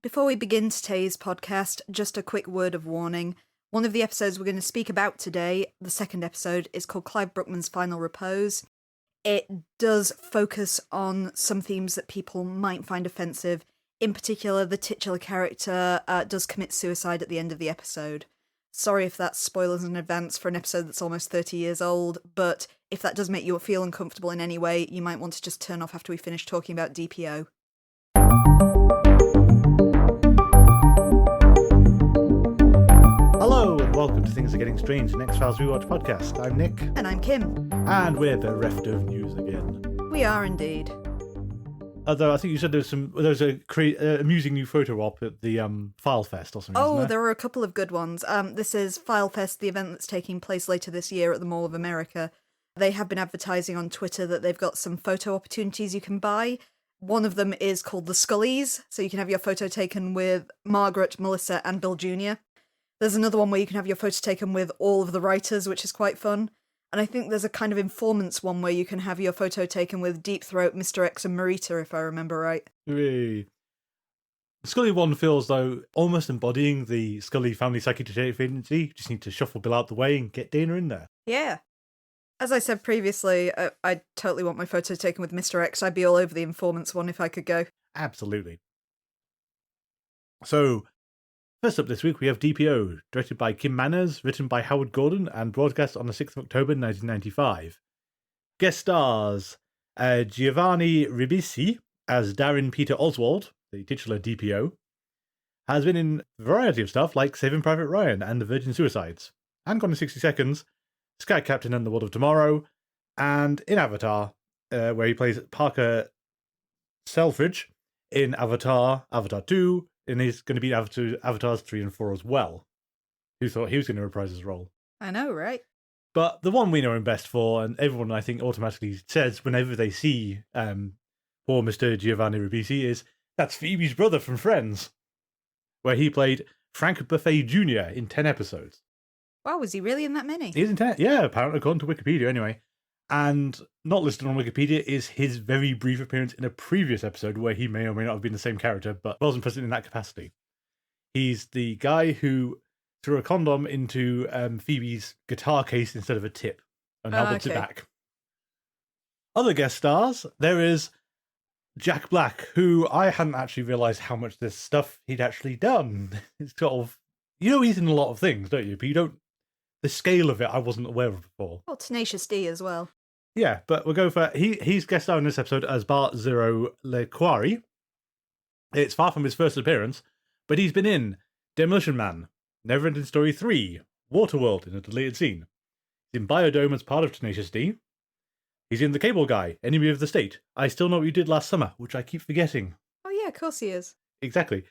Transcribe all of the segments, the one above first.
Before we begin today's podcast, just a quick word of warning. One of the episodes we're going to speak about today, the second episode, is called Clyde Bruckman's Final Repose. It does focus on some themes that people might find offensive. In particular, the titular character does commit suicide at the end of the episode. Sorry if that's spoilers in advance for an episode that's almost 30 years old, but if that does make you feel uncomfortable in any way, you might want to just turn off after we finish talking about D.P.O. Hello and welcome to Things Are Getting Strange, an X-Files Rewatch podcast. I'm Nick. And I'm Kim. And we're bereft of news again. We are indeed. Although I think you said there was a amusing new photo op at the File Fest or something. Oh, there were a couple of good ones. This is File Fest, the event that's taking place later this year at the Mall of America. They have been advertising on Twitter that they've got some photo opportunities you can buy. One of them is called the Scullys, so you can have your photo taken with Margaret, Melissa, and Bill Jr. There's another one where you can have your photo taken with all of the writers, which is quite fun. And I think there's a kind of informants one where you can have your photo taken with Deep Throat, Mr. X, and Marita, if I remember right. The Scully one feels, though, almost embodying the Scully family psychiatric agency. Just need to shuffle Bill out the way and get Dana in there. Yeah. As I said previously, I totally want my photo taken with Mr. X. I'd be all over the informants one if I could go. Absolutely. So, first up this week, we have D.P.O, directed by Kim Manners, written by Howard Gordon, and broadcast on the 6th of October 1995. Guest stars Giovanni Ribisi as Darin Peter Oswald, the titular D.P.O, has been in a variety of stuff like Saving Private Ryan and The Virgin Suicides, and Gone in 60 Seconds, Sky Captain and The World of Tomorrow, and in Avatar, where he plays Parker Selfridge in Avatar 2, and he's going to be Avatars 3 and 4 as well. Who thought he was going to reprise his role? I know, right? But the one we know him best for, and everyone I think automatically says whenever they see poor Mr. Giovanni Ribisi, is that's Phoebe's brother from Friends, where he played Frank Buffet Jr. in 10 episodes. Wow, was he really in that many? He's in 10, yeah, apparently, according to Wikipedia anyway. And not listed on Wikipedia is his very brief appearance in a previous episode where he may or may not have been the same character, but wasn't present in that capacity. He's the guy who threw a condom into Phoebe's guitar case instead of a tip and held it back. Other guest stars, there is Jack Black, who I hadn't actually realised how much this stuff he'd actually done. It's sort of, he's in a lot of things, don't you? But you don't, the scale of it I wasn't aware of before. Well, Tenacious D as well. Yeah, but we'll go for... He's guest star in this episode as Bart Zero Lequari. It's far from his first appearance, but he's been in Demolition Man, Neverending Story 3, Waterworld in a deleted scene. He's in Biodome as part of Tenacious D. He's in The Cable Guy, Enemy of the State, I Still Know What You Did Last Summer, which I keep forgetting. Oh yeah, of course he is. Exactly.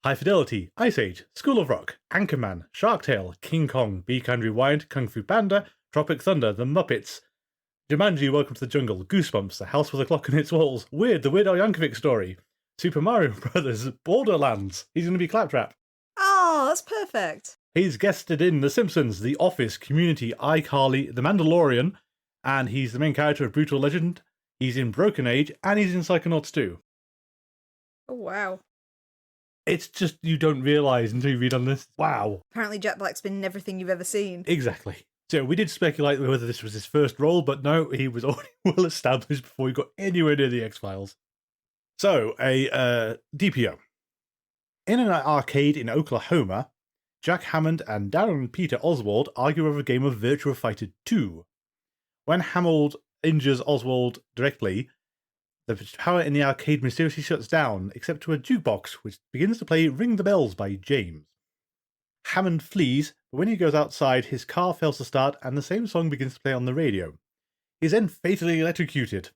High Fidelity, Ice Age, School of Rock, Anchorman, Shark Tale, King Kong, Be Kind Rewind, Kung Fu Panda, Tropic Thunder, The Muppets, Jumanji, Welcome to the Jungle, Goosebumps, The House with a Clock on Its Walls, Weird, The Weird Al Yankovic Story, Super Mario Brothers, Borderlands. He's going to be Claptrap. Oh, that's perfect. He's guested in The Simpsons, The Office, Community, iCarly, The Mandalorian, and he's the main character of Brutal Legend. He's in Broken Age, and he's in Psychonauts 2. Oh, wow. It's just, you don't realise until you read on this. Wow. Apparently Jack Black's been in everything you've ever seen. Exactly. So we did speculate whether this was his first role, but no, he was already well established before he got anywhere near the X-Files. So, a D.P.O. In an arcade in Oklahoma, Jack Hammond and Darin Peter Oswald argue over a game of Virtua Fighter 2. When Hammond injures Oswald directly, the power in the arcade mysteriously shuts down, except to a jukebox, which begins to play Ring the Bells by James. Hammond flees, but when he goes outside, his car fails to start and the same song begins to play on the radio. He is then fatally electrocuted.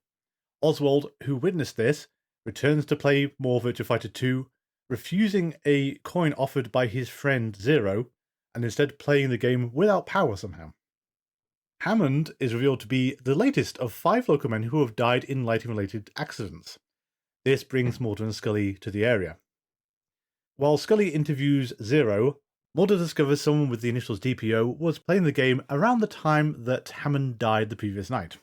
Oswald, who witnessed this, returns to play more Virtua Fighter 2, refusing a coin offered by his friend Zero, and instead playing the game without power somehow. Hammond is revealed to be the latest of 5 local men who have died in lighting-related accidents. This brings Mulder and Scully to the area. While Scully interviews Zero, Mulder discovers someone with the initials D.P.O. was playing the game around the time that Hammond died the previous night.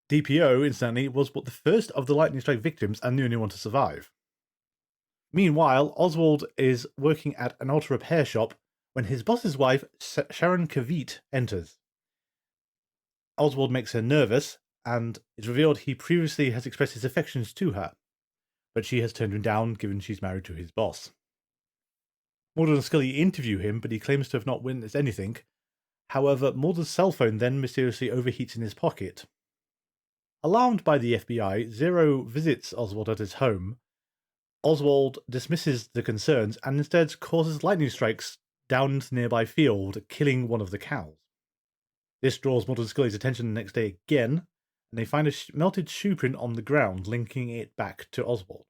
D.P.O., incidentally, was but the first of the lightning strike victims and the only one to survive. Meanwhile, Oswald is working at an auto repair shop when his boss's wife, Sharon Kavit, enters. Oswald makes her nervous, and it's revealed he previously has expressed his affections to her, but she has turned him down given she's married to his boss. Mulder and Scully interview him, but he claims to have not witnessed anything. However, Mulder's cell phone then mysteriously overheats in his pocket. Alarmed by the FBI, Zero visits Oswald at his home. Oswald dismisses the concerns and instead causes lightning strikes down into the nearby field, killing one of the cows. This draws Mulder and Scully's attention the next day again, and they find a melted shoe print on the ground, linking it back to Oswald.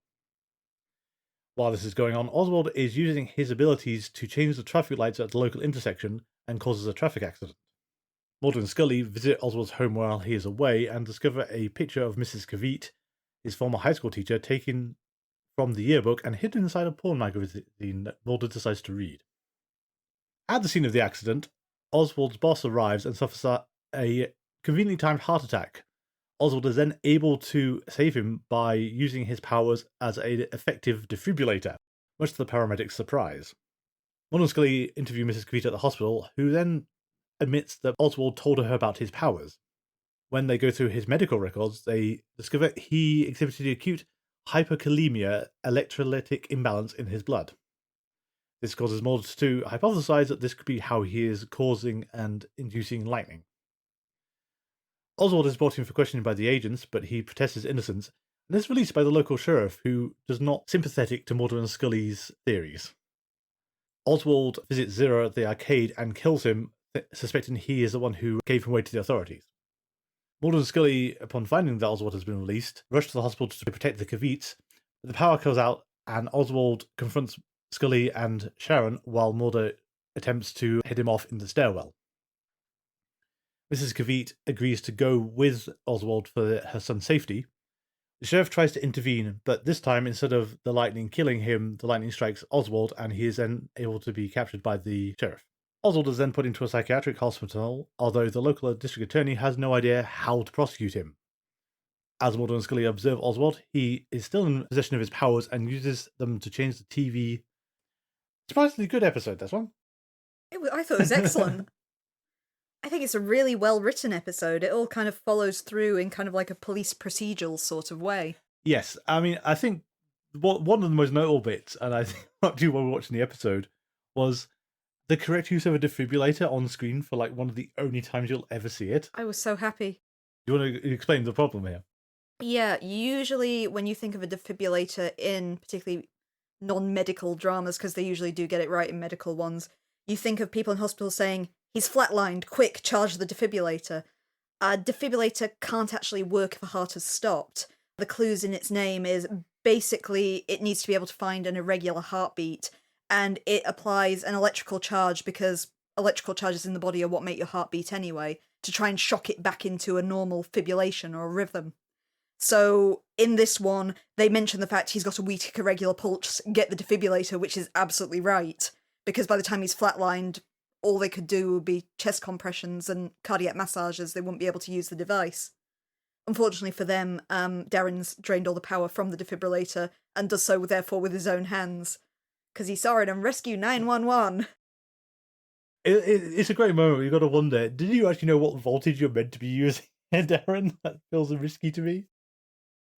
While this is going on, Oswald is using his abilities to change the traffic lights at the local intersection and causes a traffic accident. Mulder and Scully visit Oswald's home while he is away and discover a picture of Mrs. Kavit, his former high school teacher, taken from the yearbook and hidden inside a porn magazine that Mulder decides to read. At the scene of the accident, Oswald's boss arrives and suffers a conveniently timed heart attack. Oswald is then able to save him by using his powers as an effective defibrillator, much to the paramedics' surprise. Mulder and Scully interview Mrs. Kavita at the hospital, who then admits that Oswald told her about his powers. When they go through his medical records, they discover he exhibited acute hyperkalemia, electrolytic imbalance in his blood. This causes Mulder to hypothesize that this could be how he is causing and inducing lightning. Oswald is brought in for questioning by the agents, but he protests his innocence and is released by the local sheriff, who is not sympathetic to Mulder and Scully's theories. Oswald visits Zero at the arcade and kills him, suspecting he is the one who gave him away to the authorities. Mulder and Scully, upon finding that Oswald has been released, rush to the hospital to protect the Kavits, but the power goes out and Oswald confronts Scully and Sharon while Mulder attempts to head him off in the stairwell. Mrs. Kavit agrees to go with Oswald for her son's safety. The sheriff tries to intervene, but this time, instead of the lightning killing him, the lightning strikes Oswald, and he is then able to be captured by the sheriff. Oswald is then put into a psychiatric hospital, although the local district attorney has no idea how to prosecute him. As Mulder and Scully observe Oswald, he is still in possession of his powers and uses them to change the TV. Surprisingly good episode, this one. I thought it was excellent. I think it's a really well-written episode. It all kind of follows through in kind of like a police procedural sort of way. Yes, I mean, I think one of the most notable bits, and I think not too while watching the episode, was the correct use of a defibrillator on screen for like one of the only times you'll ever see it. I was so happy. Do you want to explain the problem here? Yeah, usually when you think of a defibrillator in particularly non-medical dramas, because they usually do get it right in medical ones, you think of people in hospitals saying, "He's flatlined, quick, charge the defibrillator." A defibrillator can't actually work if a heart has stopped. The clues in its name is basically it needs to be able to find an irregular heartbeat, and it applies an electrical charge, because electrical charges in the body are what make your heart beat anyway, to try and shock it back into a normal fibrillation or a rhythm. So in this one, they mention the fact he's got a weak irregular pulse, get the defibrillator, which is absolutely right, because by the time he's flatlined, all they could do would be chest compressions and cardiac massages. They wouldn't be able to use the device. Unfortunately for them, Darin's drained all the power from the defibrillator and does so therefore with his own hands, because he saw it on Rescue 911. It's a great moment. You've got to wonder, did you actually know what voltage you're meant to be using, Darin? That feels risky to me.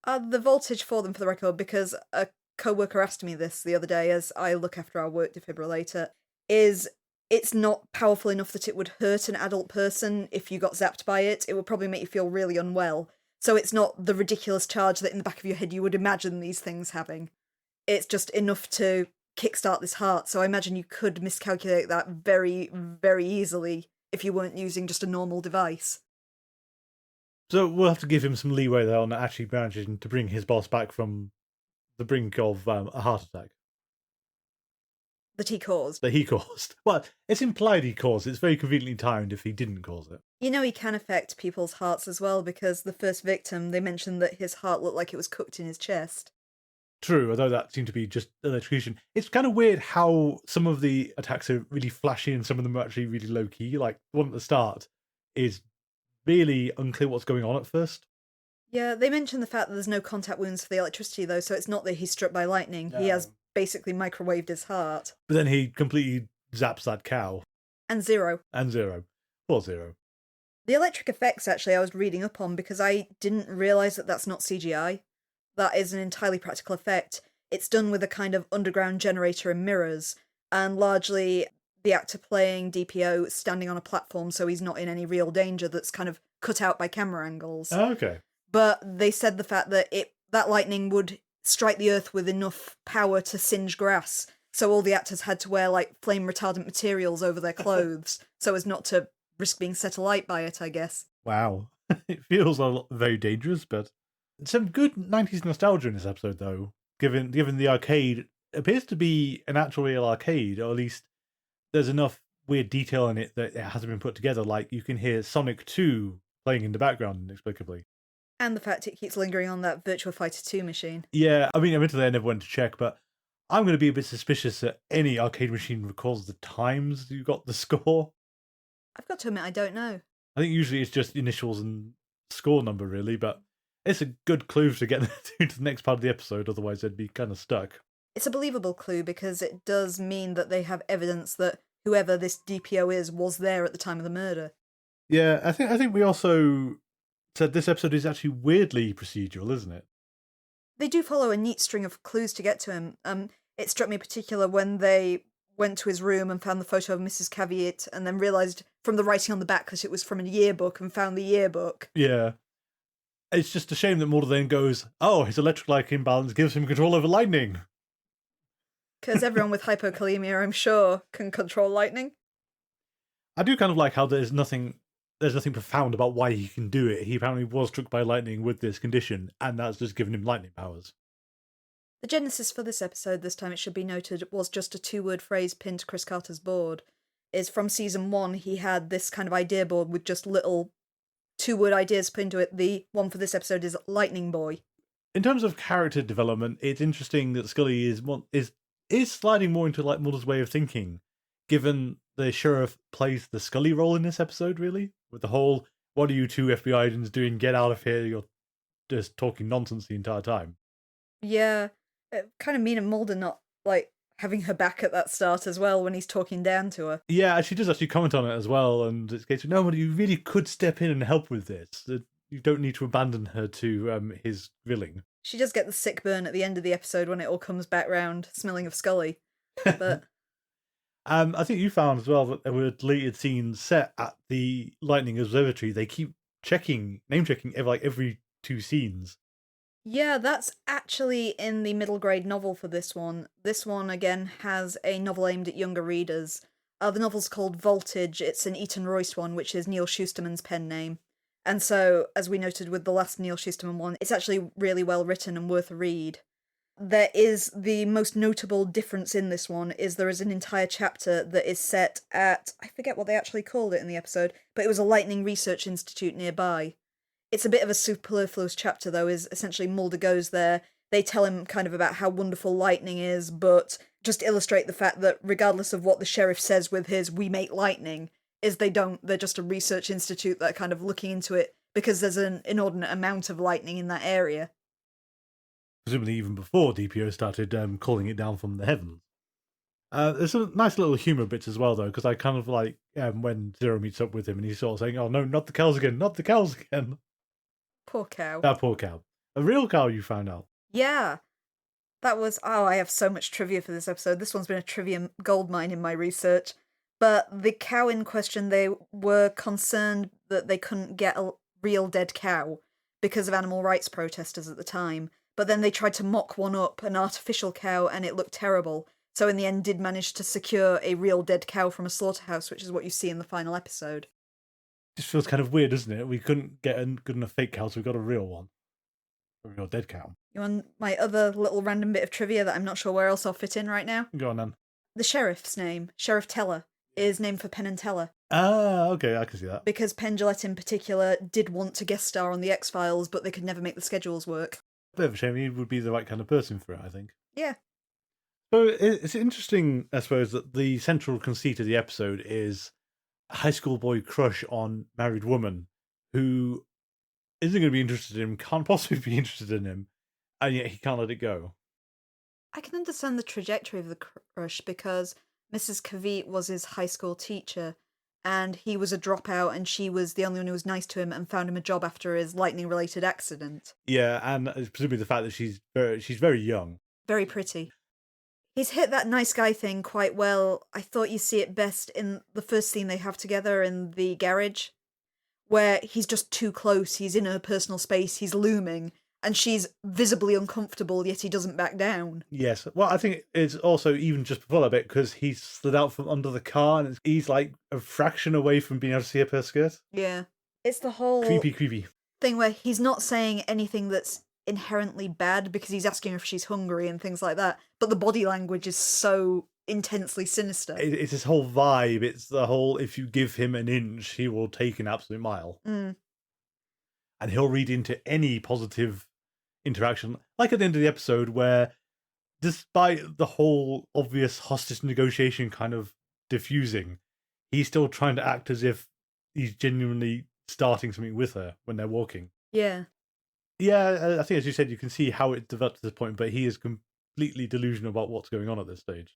The voltage for them, for the record, because a co-worker asked me this the other day as I look after our work defibrillator, is it's not powerful enough that it would hurt an adult person if you got zapped by it. It would probably make you feel really unwell. So it's not the ridiculous charge that in the back of your head you would imagine these things having. It's just enough to kickstart this heart, so I imagine you could miscalculate that very, very easily if you weren't using just a normal device. So we'll have to give him some leeway there on actually managing to bring his boss back from the brink of a heart attack. That he caused. That he caused. Well, it's implied he caused it. It's very conveniently timed if he didn't cause it. You know, he can affect people's hearts as well, because the first victim, they mentioned that his heart looked like it was cooked in his chest. True, although that seemed to be just electrocution. It's kind of weird how some of the attacks are really flashy and some of them are actually really low-key. Like, the one at the start is really unclear what's going on at first. Yeah, they mentioned the fact that there's no contact wounds for the electricity, though, so it's not that he's struck by lightning. No. He has basically microwaved his heart. But then he completely zaps that cow. And Zero. And Zero. Poor Zero. The electric effects, actually, I was reading up on because I didn't realise that that's not CGI. That is an entirely practical effect. It's done with a kind of underground generator and mirrors, and largely the actor playing D.P.O. standing on a platform so he's not in any real danger that's kind of cut out by camera angles. Oh, okay. But they said the fact that that lightning would strike the earth with enough power to singe grass, so all the actors had to wear, like, flame-retardant materials over their clothes so as not to risk being set alight by it, I guess. Wow. It feels very dangerous, but some good 90s nostalgia in this episode, though, given the arcade appears to be an actual real arcade, or at least there's enough weird detail in it that it hasn't been put together. Like, you can hear Sonic 2 playing in the background inexplicably. And the fact it keeps lingering on that Virtua Fighter 2 machine. Yeah, I mean, admittedly, I never went to check, but I'm going to be a bit suspicious that any arcade machine records the times you got the score. I've got to admit, I don't know. I think usually it's just initials and score number, really, but it's a good clue to get to the next part of the episode, otherwise they'd be kind of stuck. It's a believable clue because it does mean that they have evidence that whoever this D.P.O. is was there at the time of the murder. Yeah, I think we also said this episode is actually weirdly procedural, isn't it? They do follow a neat string of clues to get to him. It struck me in particular when they went to his room and found the photo of Mrs. Caveat and then realised from the writing on the back that it was from a yearbook and found the yearbook. Yeah. It's just a shame that Mulder then goes, oh, his electrolyte imbalance gives him control over lightning. Because everyone with hypokalemia, I'm sure, can control lightning. I do kind of like how there's nothing profound about why he can do it. He apparently was struck by lightning with this condition, and that's just given him lightning powers. The genesis for this episode, this time it should be noted, was just a 2-word phrase pinned to Chris Carter's board. Is from season 1, he had this kind of idea board with just little 2-word ideas put into it. The one for this episode is Lightning Boy. In terms of character development, it's interesting that Scully is sliding more into like Mulder's way of thinking, given the sheriff plays the Scully role in this episode, really, with the whole, what are you two FBI agents doing? Get out of here, you're just talking nonsense the entire time. Yeah, kind of mean of Mulder not, like, having her back at that start as well when he's talking down to her. Yeah, she does actually comment on it as well, and it's a case of, no, but you really could step in and help with this. You don't need to abandon her to his grilling. She does get the sick burn at the end of the episode when it all comes back round, smelling of Scully. But I think you found as well that there were deleted scenes set at the Lightning Observatory. They keep name checking every 2 scenes. yeah, that's actually in the middle grade novel for this one. This one, again, has a novel aimed at younger readers. The novel's called Voltage. It's an Eaton Royce one, which is Neil Shusterman's pen name. And so, as we noted with the last Neil Shusterman one, it's actually really well written and worth a read. There is the most notable difference in this one is there is an entire chapter that is set at, I forget what they actually called it in the episode, but it was a Lightning Research Institute nearby. It's a bit of a superfluous chapter, though, is essentially Mulder goes there, they tell him kind of about how wonderful lightning is, but just illustrate the fact that regardless of what the sheriff says with his "we make lightning," is they don't, they're just a research institute that are kind of looking into it because there's an inordinate amount of lightning in that area. Presumably even before D.P.O. started calling it down from the heavens. There's some nice little humour bits as well, though, because I kind of like when Zero meets up with him and he's sort of saying, oh no, not the cows again, not the cows again. Poor cow. That poor cow. A real cow, you found out. Yeah. That was, I have so much trivia for this episode. This one's been a trivia goldmine in my research. But the cow in question, they were concerned that they couldn't get a real dead cow because of animal rights protesters at the time. But then they tried to mock one up, an artificial cow, and it looked terrible. So in the end did manage to secure a real dead cow from a slaughterhouse, which is what you see in the final episode. Just feels kind of weird, doesn't it? We couldn't get a good enough fake cow, so we got a real one. A real dead cow. You want my other little random bit of trivia that I'm not sure where else I'll fit in right now? Go on then. The sheriff's name, Sheriff Teller, is named for Penn and Teller. Ah, okay, I can see that. Because Penn Jillette in particular did want to guest star on The X-Files, but they could never make the schedules work. Bit of a shame. He would be the right kind of person for it, I think. Yeah. So it's interesting, I suppose, that the central conceit of the episode is a high school boy crush on married woman who isn't going to be interested in him, can't possibly be interested in him, and yet he can't let it go. I can understand the trajectory of the crush because Mrs. Kavit was his high school teacher, and he was a dropout, and she was the only one who was nice to him and found him a job after his lightning-related accident. Yeah, and presumably the fact that she's very young. Very pretty. He's hit that nice guy thing quite well. I thought you see it best in the first scene they have together in the garage, where he's just too close, he's in her personal space, he's looming, and she's visibly uncomfortable, yet he doesn't back down. Yes. Well, I think it's also even just before that bit, because he slid out from under the car and he's like a fraction away from being able to see up her skirt. Yeah. It's the whole Creepy. thing where he's not saying anything that's inherently bad because he's asking her if she's hungry and things like that, but the body language is so intensely sinister. It's this whole vibe. It's the whole, if you give him an inch, he will take an absolute mile. Mm. And he'll read into any positive interaction, like at the end of the episode, where despite the whole obvious hostage negotiation kind of diffusing, he's still trying to act as if he's genuinely starting something with her when they're walking. Yeah. Yeah, I think as you said, you can see how it developed to this point, but he is completely delusional about what's going on at this stage.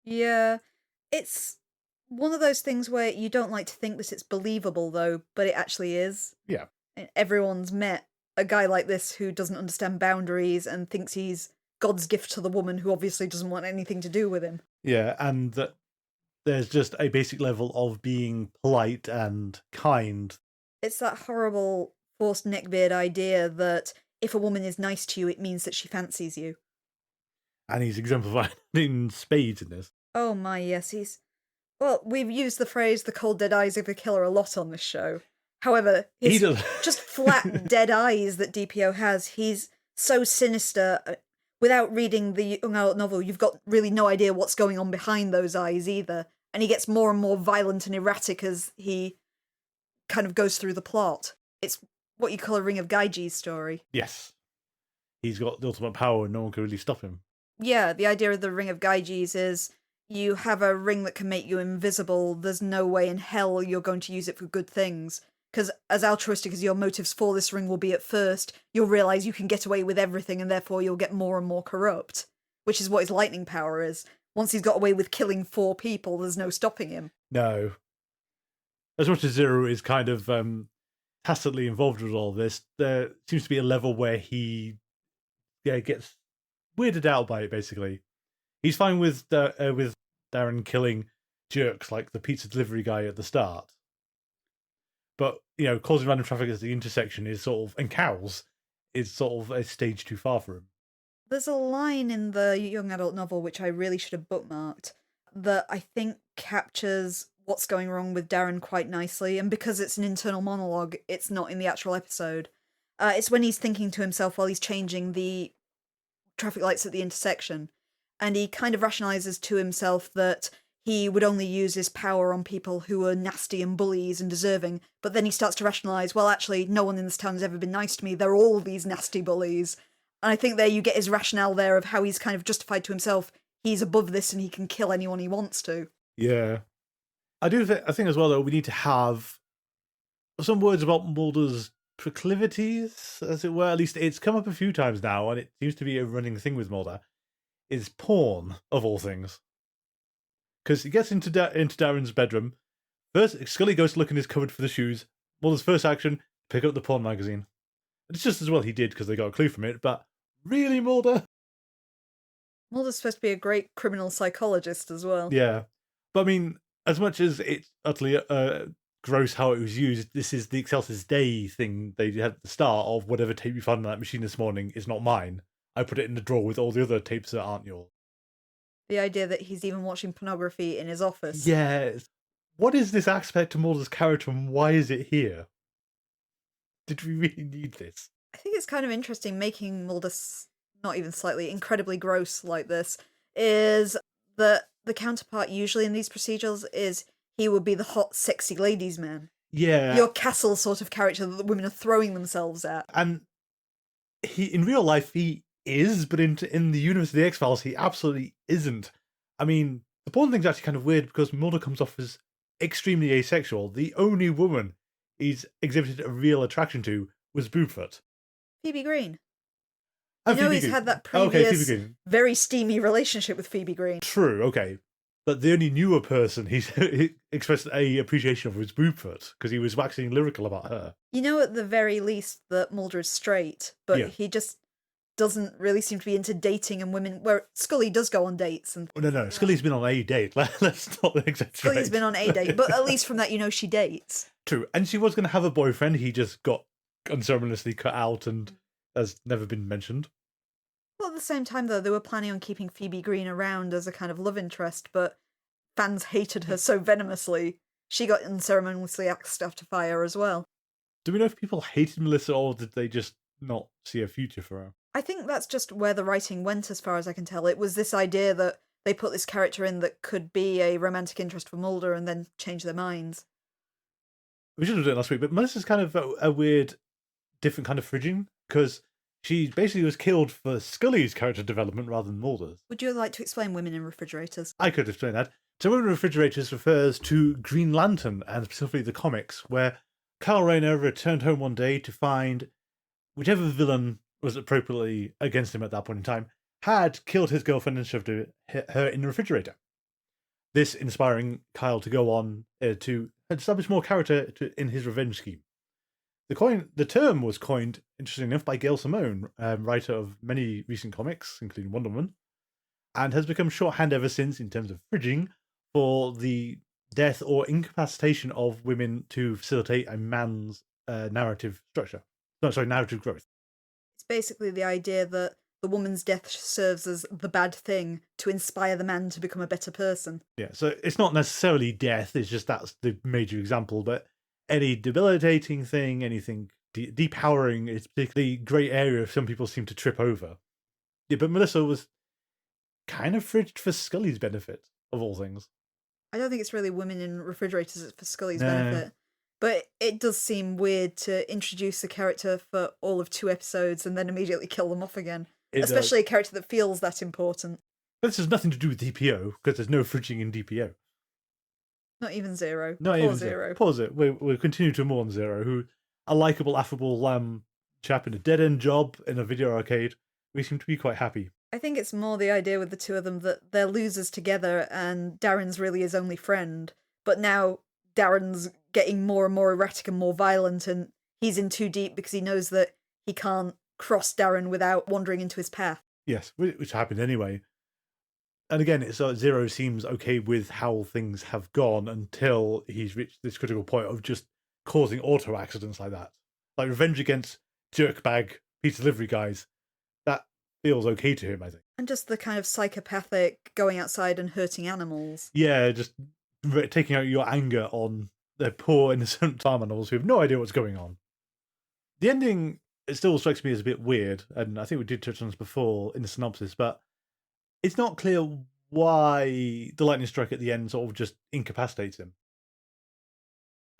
Yeah. It's one of those things where you don't like to think that it's believable, though, but it actually is. Yeah. And everyone's met a guy like this who doesn't understand boundaries and thinks he's God's gift to the woman who obviously doesn't want anything to do with him. Yeah, and that there's just a basic level of being polite and kind. It's that horrible forced neckbeard idea that if a woman is nice to you, it means that she fancies you. And he's exemplified in spades in this. Oh my, yes, well, we've used the phrase the cold dead eyes of a killer a lot on this show. However, his just flat dead eyes that D.P.O has, he's so sinister. Without reading the young adult novel, you've got really no idea what's going on behind those eyes either. And he gets more and more violent and erratic as he kind of goes through the plot. It's what you call a Ring of Gyges story. Yes. He's got the ultimate power and no one can really stop him. Yeah, the idea of the Ring of Gyges is you have a ring that can make you invisible. There's no way in hell you're going to use it for good things. Because as altruistic as your motives for this ring will be at first, you'll realise you can get away with everything and therefore you'll get more and more corrupt. Which is what his lightning power is. Once he's got away with killing 4 people, there's no stopping him. No. As much as Zero is kind of tacitly involved with all this, there seems to be a level where he gets weirded out by it, basically. He's fine with Darin killing jerks like the pizza delivery guy at the start. But, causing random traffic at the intersection is sort of, and cows, is sort of a stage too far for him. There's a line in the young adult novel, which I really should have bookmarked, that I think captures what's going wrong with Darin quite nicely. And because it's an internal monologue, it's not in the actual episode. It's when he's thinking to himself while he's changing the traffic lights at the intersection. And he kind of rationalizes to himself that he would only use his power on people who are nasty and bullies and deserving. But then he starts to rationalise, well, actually, no one in this town has ever been nice to me. They're all these nasty bullies. And I think there you get his rationale there of how he's kind of justified to himself he's above this and he can kill anyone he wants to. Yeah. I think as well, though, we need to have some words about Mulder's proclivities, as it were. At least it's come up a few times now, and it seems to be a running thing with Mulder, is porn, of all things. Because he gets into Darin's bedroom. First, Scully goes to look in his cupboard for the shoes. Mulder's first action, pick up the porn magazine. It's just as well he did, because they got a clue from it, but really, Mulder? Mulder's supposed to be a great criminal psychologist as well. Yeah. But I mean, as much as it's utterly gross how it was used, this is the Excelsis Day thing they had at the start of whatever tape you found on that machine this morning is not mine. I put it in the drawer with all the other tapes that aren't yours. The idea that he's even watching pornography in his office. Yes. What is this aspect to Mulder's character and why is it here? Did we really need this? I think it's kind of interesting making Mulder not even slightly incredibly gross like this, is that the counterpart usually in these procedurals is he would be the hot, sexy ladies' man. Yeah. Your Castle sort of character that the women are throwing themselves at. And he, in real life, he is, but in the universe of the X-Files, he absolutely isn't. I mean, the porn thing's actually kind of weird because Mulder comes off as extremely asexual. The only woman he's exhibited a real attraction to was Boobfoot. Phoebe Green. And he's Green. had that Okay, Phoebe previous, Green. very steamy relationship with Phoebe Green. True, okay. But the only newer person he expressed a appreciation of was Rupert, because he was waxing lyrical about her. You know, at the very least, that Mulder is straight, but Yeah. he just doesn't really seem to be into dating and women, where Scully does go on dates. And No. Scully's been on a date. Let's not exaggerate. Scully's been on a date, but at least from that, she dates. True. And she was going to have a boyfriend. He just got unceremoniously cut out and has never been mentioned. Well, at the same time, though, they were planning on keeping Phoebe Green around as a kind of love interest, but fans hated her so venomously, she got unceremoniously axed after fire as well. Do we know if people hated Melissa or did they just not see a future for her? I think that's just where the writing went, as far as I can tell. It was this idea that they put this character in that could be a romantic interest for Mulder and then change their minds. We should have done it last week, but Melissa's kind of a weird, different kind of fridging, because she basically was killed for Scully's character development rather than Mulder's. Would you like to explain women in refrigerators? I could explain that. So women in refrigerators refers to Green Lantern, and specifically the comics, where Kyle Rayner returned home one day to find whichever villain was appropriately against him at that point in time had killed his girlfriend and shoved her in the refrigerator. This inspiring Kyle to go on to establish more character in his revenge scheme. The term was coined, interestingly enough, by Gail Simone, writer of many recent comics, including Wonder Woman, and has become shorthand ever since in terms of fridging for the death or incapacitation of women to facilitate a man's narrative structure. No, sorry, narrative growth. It's basically the idea that the woman's death serves as the bad thing to inspire the man to become a better person. Yeah, so it's not necessarily death, it's just that's the major example, but any debilitating thing, anything depowering, is particularly great area some people seem to trip over. Yeah, but Melissa was kind of fridged for Scully's benefit, of all things. I don't think it's really women in refrigerators, it's for Scully's benefit. But it does seem weird to introduce a character for all of 2 episodes and then immediately kill them off again. Especially a character that feels that important. But this has nothing to do with D.P.O, because there's no fridging in D.P.O. Not even Zero. Not Poor even Zero. Pause it. We'll continue to mourn Zero, who a likeable, affable chap in a dead-end job in a video arcade. We seem to be quite happy. I think it's more the idea with the 2 of them that they're losers together and Darin's really his only friend. But now Darin's getting more and more erratic and more violent, and he's in too deep because he knows that he can't cross Darin without wandering into his path. Yes, which happened anyway. And again, it's Zero seems okay with how things have gone until he's reached this critical point of just causing auto accidents like that. Like revenge against jerkbag pizza delivery guys. That feels okay to him, I think. And just the kind of psychopathic going outside and hurting animals. Yeah, just taking out your anger on the poor innocent farm animals who have no idea what's going on. The ending, it still strikes me as a bit weird, and I think we did touch on this before in the synopsis, but it's not clear why the lightning strike at the end sort of just incapacitates him.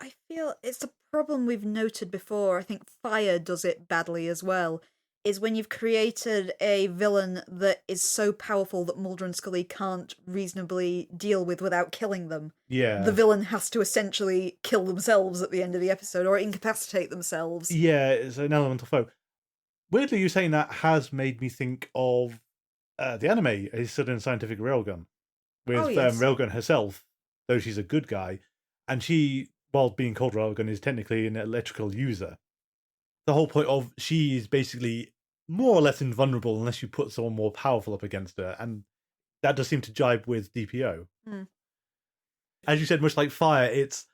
I feel it's a problem we've noted before. I think Fire does it badly as well. Is when you've created a villain that is so powerful that Mulder and Scully can't reasonably deal with without killing them. Yeah. The villain has to essentially kill themselves at the end of the episode or incapacitate themselves. Yeah, it's an elemental foe. Weirdly, you saying that has made me think of the anime, A Sudden Scientific Railgun, with Railgun herself, though she's a good guy, and she, while being called Railgun, is technically an electrical user. The whole point of she is basically more or less invulnerable unless you put someone more powerful up against her, and that does seem to jibe with D.P.O. As you said, much like Fire, it's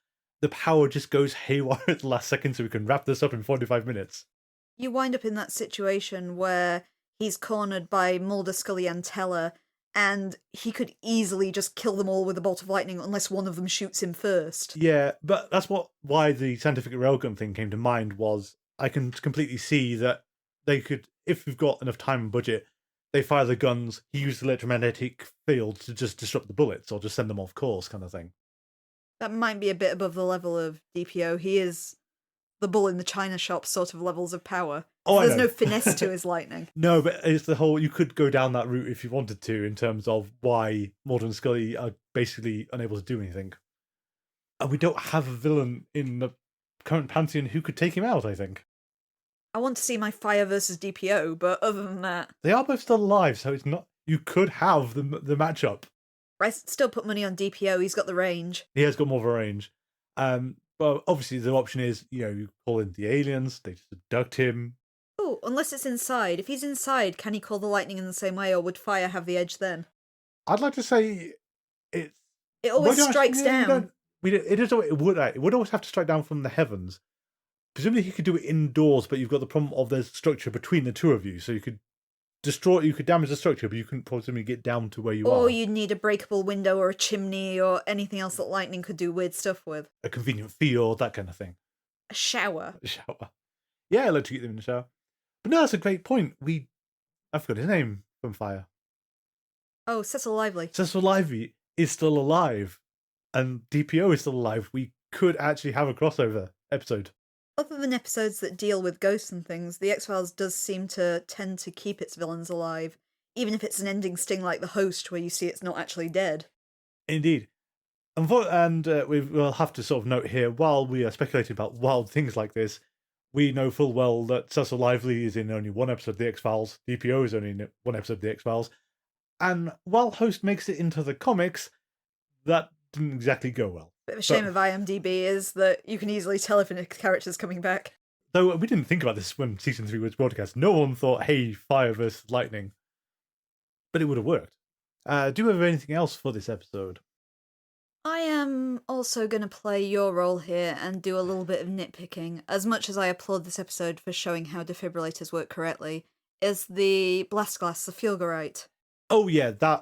the power just goes haywire at the last second, so we can wrap this up in 45 minutes. You wind up in that situation where he's cornered by Mulder, Scully, and Teller, and he could easily just kill them all with a bolt of lightning unless one of them shoots him first. Yeah, but that's why the scientific railgun thing came to mind. Was I can completely see that they could, if we've got enough time and budget, they fire the guns, he used the electromagnetic field to just disrupt the bullets or just send them off course kind of thing. That might be a bit above the level of D.P.O. He is the bull in the china shop sort of levels of power. Oh, there's no finesse to his lightning. No, but it's the whole, you could go down that route if you wanted to, in terms of why Mulder and Scully are basically unable to do anything. And we don't have a villain in the current pantheon who could take him out, I think. I want to see my Fire versus D.P.O, but other than that... They are both still alive, so it's not... You could have the matchup. I still put money on D.P.O, he's got the range. He has got more of a range. But obviously the option is, you call in the aliens, they just abduct him. Oh, unless it's inside. If he's inside, can he call the lightning in the same way, or would fire have the edge then? I'd like to say it's... It always strikes down. It would always have to strike down from the heavens. Presumably he could do it indoors, but you've got the problem of there's structure between the two of you, so you could damage the structure, but you couldn't possibly get down to where you are. Or you'd need a breakable window or a chimney or anything else that lightning could do weird stuff with. A convenient field, that kind of thing. A shower. A shower. Yeah, electrocute them in the shower. But no, that's a great point. I forgot his name from Fire. Oh, Cecil L'Ively. Cecil L'Ively is still alive, and D.P.O is still alive. We could actually have a crossover episode. Other than episodes that deal with ghosts and things, the X-Files does seem to tend to keep its villains alive, even if it's an ending sting like The Host, where you see it's not actually dead. Indeed. And we'll have to sort of note here, while we are speculating about wild things like this, we know full well that Cecil L'Ively is in only one episode of The X-Files, D.P.O is only in one episode of The X-Files, and while Host makes it into the comics, that didn't exactly go well. Bit of a shame of IMDb is that you can easily tell if a character's coming back. Though we didn't think about this when Season 3 was broadcast. No one thought, hey, fire versus lightning. But it would have worked. Do we have anything else for this episode? I am also going to play your role here and do a little bit of nitpicking. As much as I applaud this episode for showing how defibrillators work correctly, is the blast glass, the fulgurite. Oh yeah, sorry,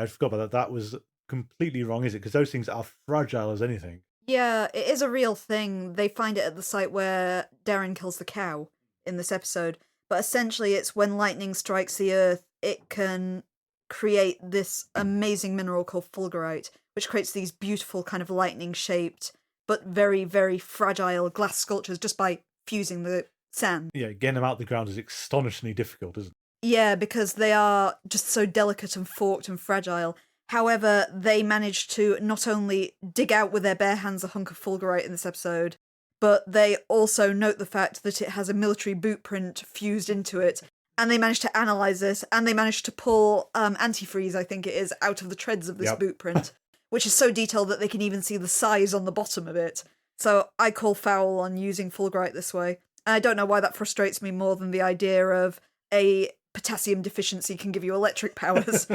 I forgot about that. That was completely wrong, is it? Because those things are fragile as anything. Yeah, it is a real thing. They find it at the site where Darin kills the cow in this episode. But essentially, it's when lightning strikes the earth, it can create this amazing mineral called fulgurite, which creates these beautiful kind of lightning-shaped, but very, very fragile glass sculptures just by fusing the sand. Yeah, getting them out of the ground is astonishingly difficult, isn't it? Yeah, because they are just so delicate and forked and fragile. However, they managed to not only dig out with their bare hands a hunk of fulgurite in this episode, but they also note the fact that it has a military boot print fused into it, and they managed to analyse this, and they managed to pull antifreeze, I think it is, out of the treads of this boot print, which is so detailed that they can even see the size on the bottom of it. So I call foul on using fulgurite this way. And I don't know why that frustrates me more than the idea of a potassium deficiency can give you electric powers.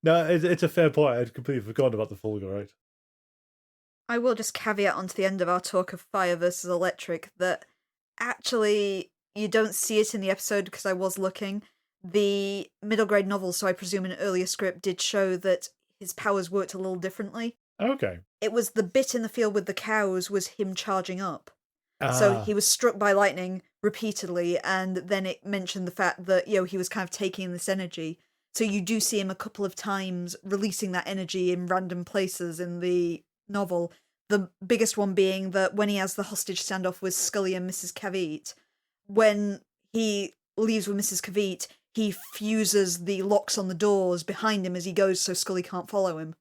No, it's a fair point. I'd completely forgotten about the fulgurite. I will just caveat onto the end of our talk of fire versus electric that actually you don't see it in the episode because I was looking. The middle grade novel, so I presume an earlier script, did show that his powers worked a little differently. Okay. It was the bit in the field with the cows was him charging up. So he was struck by lightning repeatedly, and then it mentioned the fact that, he was kind of taking in this energy. So you do see him a couple of times releasing that energy in random places in the novel. The biggest one being that when he has the hostage standoff with Scully and Mrs. Cavite, when he leaves with Mrs. Cavite, he fuses the locks on the doors behind him as he goes so Scully can't follow him.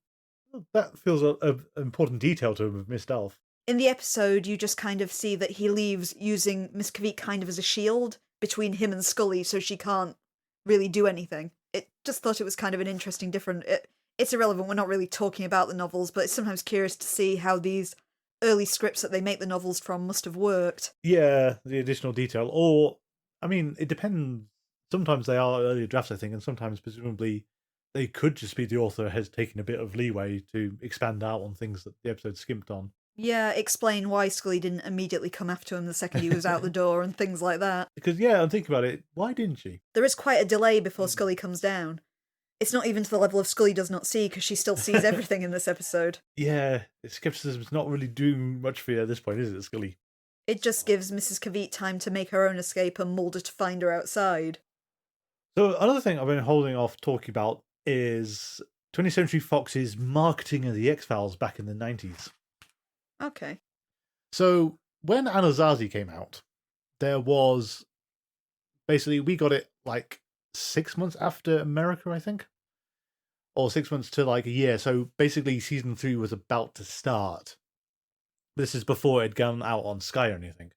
That feels an important detail to have missed off. In the episode, you just kind of see that he leaves using Miss Cavite kind of as a shield between him and Scully so she can't really do anything. It just thought it was kind of an interesting it's irrelevant, we're not really talking about the novels, but it's sometimes curious to see how these early scripts that they make the novels from must have worked. Yeah, the additional detail. Or, I mean, it depends. Sometimes they are earlier drafts, I think, and sometimes presumably they could just be the author has taken a bit of leeway to expand out on things that the episode skimped on. Yeah, explain why Scully didn't immediately come after him the second he was out the door and things like that. Because, I'm thinking about it, why didn't she? There is quite a delay before Scully comes down. It's not even to the level of Scully does not see, because she still sees everything in this episode. Yeah, skepticism's not really doing much for you at this point, is it, Scully? It just gives Mrs. Cavite time to make her own escape and Mulder to find her outside. So another thing I've been holding off talking about is 20th Century Fox's marketing of the X-Files back in the 90s. Okay. So when Anasazi came out, there was basically, we got it like 6 months after America, I think, or 6 months to like a year. So basically season 3 was about to start This is before it had gone out on Sky or anything.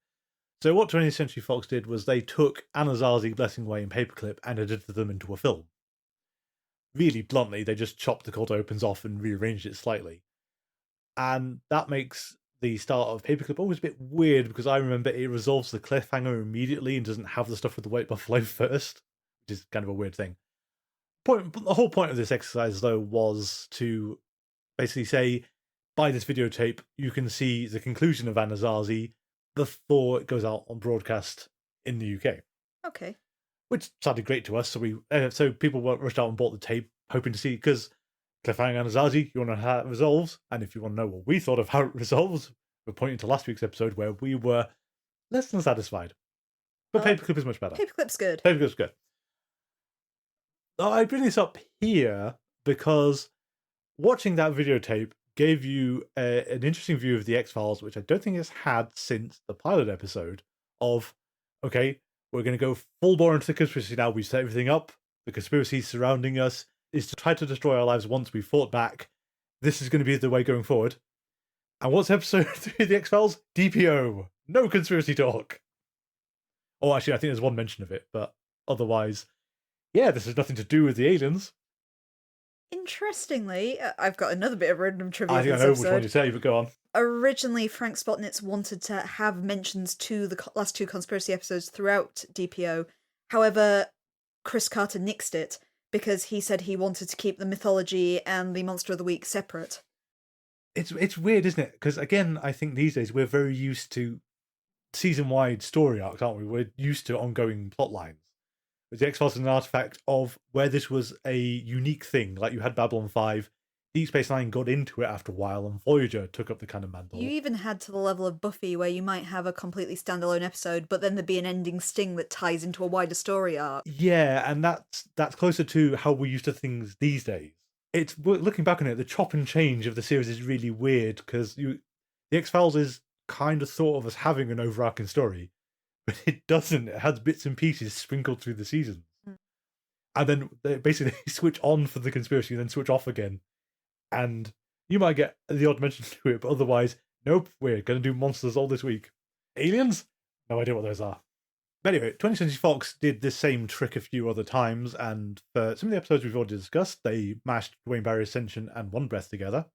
So what 20th Century Fox did was they took Anasazi, Blessing Way, and Paperclip and edited them into a film. Really bluntly, they just chopped the cold opens off and rearranged it slightly. And that makes the start of Paperclip always a bit weird, because I remember it resolves the cliffhanger immediately and doesn't have the stuff with the White Buffalo first, which is kind of a weird thing. The whole point of this exercise, though, was to basically say, by this videotape, you can see the conclusion of Anasazi before it goes out on broadcast in the UK. Okay. Which sounded great to us, so people rushed out and bought the tape, hoping to see, because cliffhanger Anasazi, you want to know how it resolves, and if you want to know what we thought of how it resolves, we're pointing to last week's episode where we were less than satisfied. But Paperclip is much better. Paperclip's good. Paperclip's good. I bring this up here because watching that videotape gave you an interesting view of the X-Files, which I don't think it's had since the pilot episode of, okay, we're going to go full bore into the conspiracy now. We've set everything up. The conspiracy surrounding us is to try to destroy our lives once we fought back. This is going to be the way going forward. And what's episode 3 of the X-Files? D.P.O. No conspiracy talk. Oh, actually, I think there's one mention of it, but otherwise, yeah, this has nothing to do with the aliens. Interestingly, I've got another bit of random trivia. I think I know which one you say, but go on. Originally, Frank Spotnitz wanted to have mentions to the last 2 conspiracy episodes throughout D.P.O. However, Chris Carter nixed it because he said he wanted to keep the mythology and the Monster of the Week separate. It's weird, isn't it? Because again, I think these days we're very used to season-wide story arcs, aren't we? We're used to ongoing plot lines. The X-Files is an artifact of where this was a unique thing. Like you had Babylon 5, Deep Space Nine got into it after a while, and Voyager took up the kind of mantle. You even had to the level of Buffy where you might have a completely standalone episode, but then there'd be an ending sting that ties into a wider story arc. Yeah, and that's closer to how we're used to things these days. It's looking back on it, the chop and change of the series is really weird, because the X-Files is kind of thought of as having an overarching story, but it doesn't. It has bits and pieces sprinkled through the seasons. And then they basically switch on for the conspiracy and then switch off again. And you might get the odd mention to it, but otherwise, nope, we're going to do monsters all this week. Aliens? No idea what those are. But anyway, 20th Century Fox did this same trick a few other times, and for some of the episodes we've already discussed, they mashed Dwayne Barry's Ascension and One Breath together.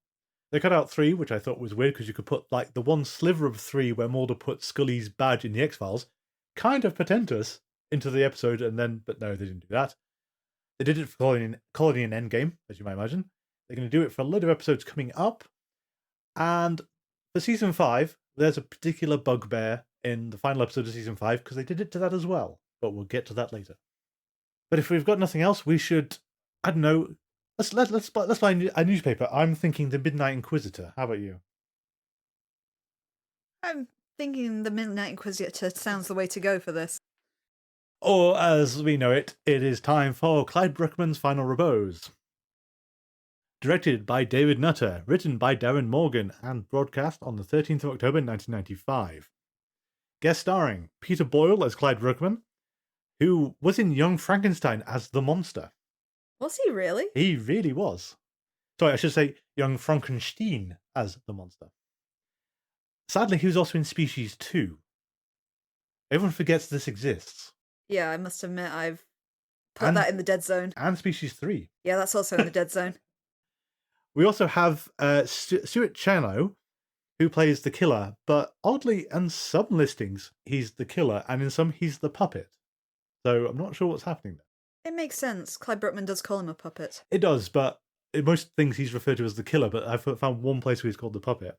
They cut out 3, which I thought was weird, because you could put like the one sliver of 3 where Mulder put Scully's badge in the X-Files, kind of pretentious, into the episode, but no, they didn't do that. They did it for Colony and Endgame, as you might imagine. They're going to do it for a load of episodes coming up. And for season 5, there's a particular bugbear in the final episode of season 5, because they did it to that as well. But we'll get to that later. But if we've got nothing else, we should, I don't know, let's buy a newspaper. I'm thinking the Midnight Inquisitor. How about you? I'm thinking the Midnight Inquisitor sounds the way to go for this. Or, as we know it, it is time for Clyde Bruckman's Final Repose. Directed by David Nutter, written by Darren Morgan, and broadcast on the 13th of October 1995. Guest starring Peter Boyle as Clyde Bruckman, who was in Young Frankenstein as the monster. Was he really? He really was. Sorry, I should say Young Frankenstein as the monster. Sadly, he was also in Species 2. Everyone forgets this exists. Yeah, I must admit I've put that in the dead zone. And Species 3. Yeah, that's also in the dead zone. We also have Stuart Chano, who plays the killer, but oddly, in some listings, he's the killer, and in some, he's the puppet. So I'm not sure what's happening there. It makes sense. Clyde Bruckman does call him a puppet. It does, but in most things he's referred to as the killer, but I've found one place where he's called the puppet.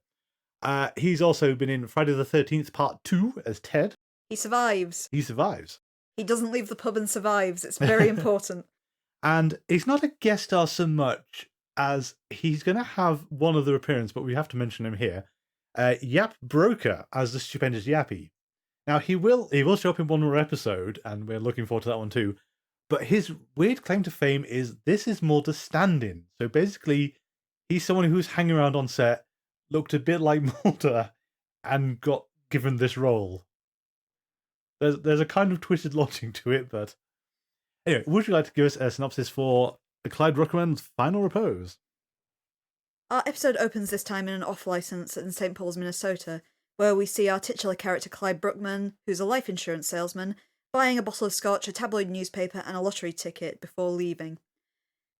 He's also been in Friday the 13th Part 2 as Ted. He survives. He survives. He doesn't leave the pub and survives. It's very important. And he's not a guest star so much as he's going to have one other appearance, but we have to mention him here. Yap Broker as the stupendous Yappy. Now, he will show up in one more episode, and we're looking forward to that one too. But his weird claim to fame is this is Mulder's stand-in. So basically, he's someone who's hanging around on set, looked a bit like Mulder, and got given this role. There's a kind of twisted logic to it, but anyway, would you like to give us a synopsis for Clyde Bruckman's Final Repose? Our episode opens this time in an off-licence in St. Paul's, Minnesota, where we see our titular character Clyde Bruckman, who's a life insurance salesman, buying a bottle of scotch, a tabloid newspaper, and a lottery ticket before leaving.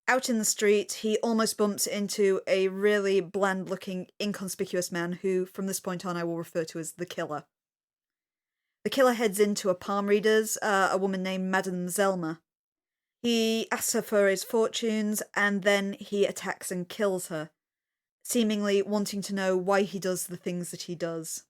Out in the street, he almost bumps into a really bland-looking, inconspicuous man who, from this point on, I will refer to as the Killer. The Killer heads into a palm reader's, a woman named Madame Zelma. He asks her for his fortunes, and then he attacks and kills her, seemingly wanting to know why he does the things that he does.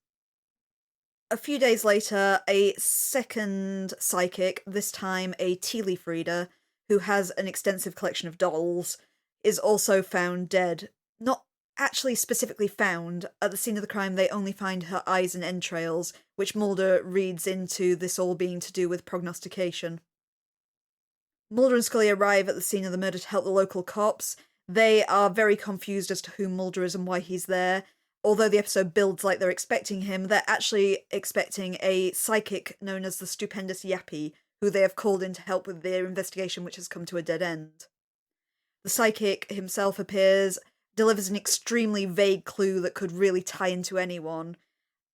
A few days later, a second psychic, this time a tea leaf reader, who has an extensive collection of dolls, is also found dead. Not actually specifically found. At the scene of the crime, they only find her eyes and entrails, which Mulder reads into this all being to do with prognostication. Mulder and Scully arrive at the scene of the murder to help the local cops. They are very confused as to who Mulder is and why he's there. Although the episode builds like they're expecting him, they're actually expecting a psychic known as the Stupendous Yappy, who they have called in to help with their investigation, which has come to a dead end. The psychic himself appears, delivers an extremely vague clue that could really tie into anyone,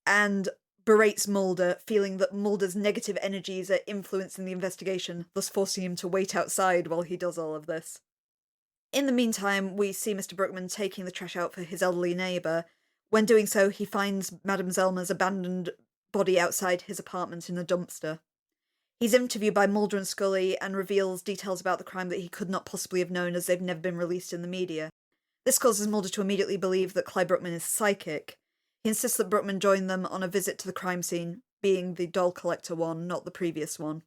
and berates Mulder, feeling that Mulder's negative energies are influencing the investigation, thus forcing him to wait outside while he does all of this. In the meantime, we see Mr. Bruckman taking the trash out for his elderly neighbour. When doing so, he finds Madame Zelma's abandoned body outside his apartment in a dumpster. He's interviewed by Mulder and Scully and reveals details about the crime that he could not possibly have known as they've never been released in the media. This causes Mulder to immediately believe that Clyde Bruckman is psychic. He insists that Bruckman join them on a visit to the crime scene, being the doll collector one, not the previous one.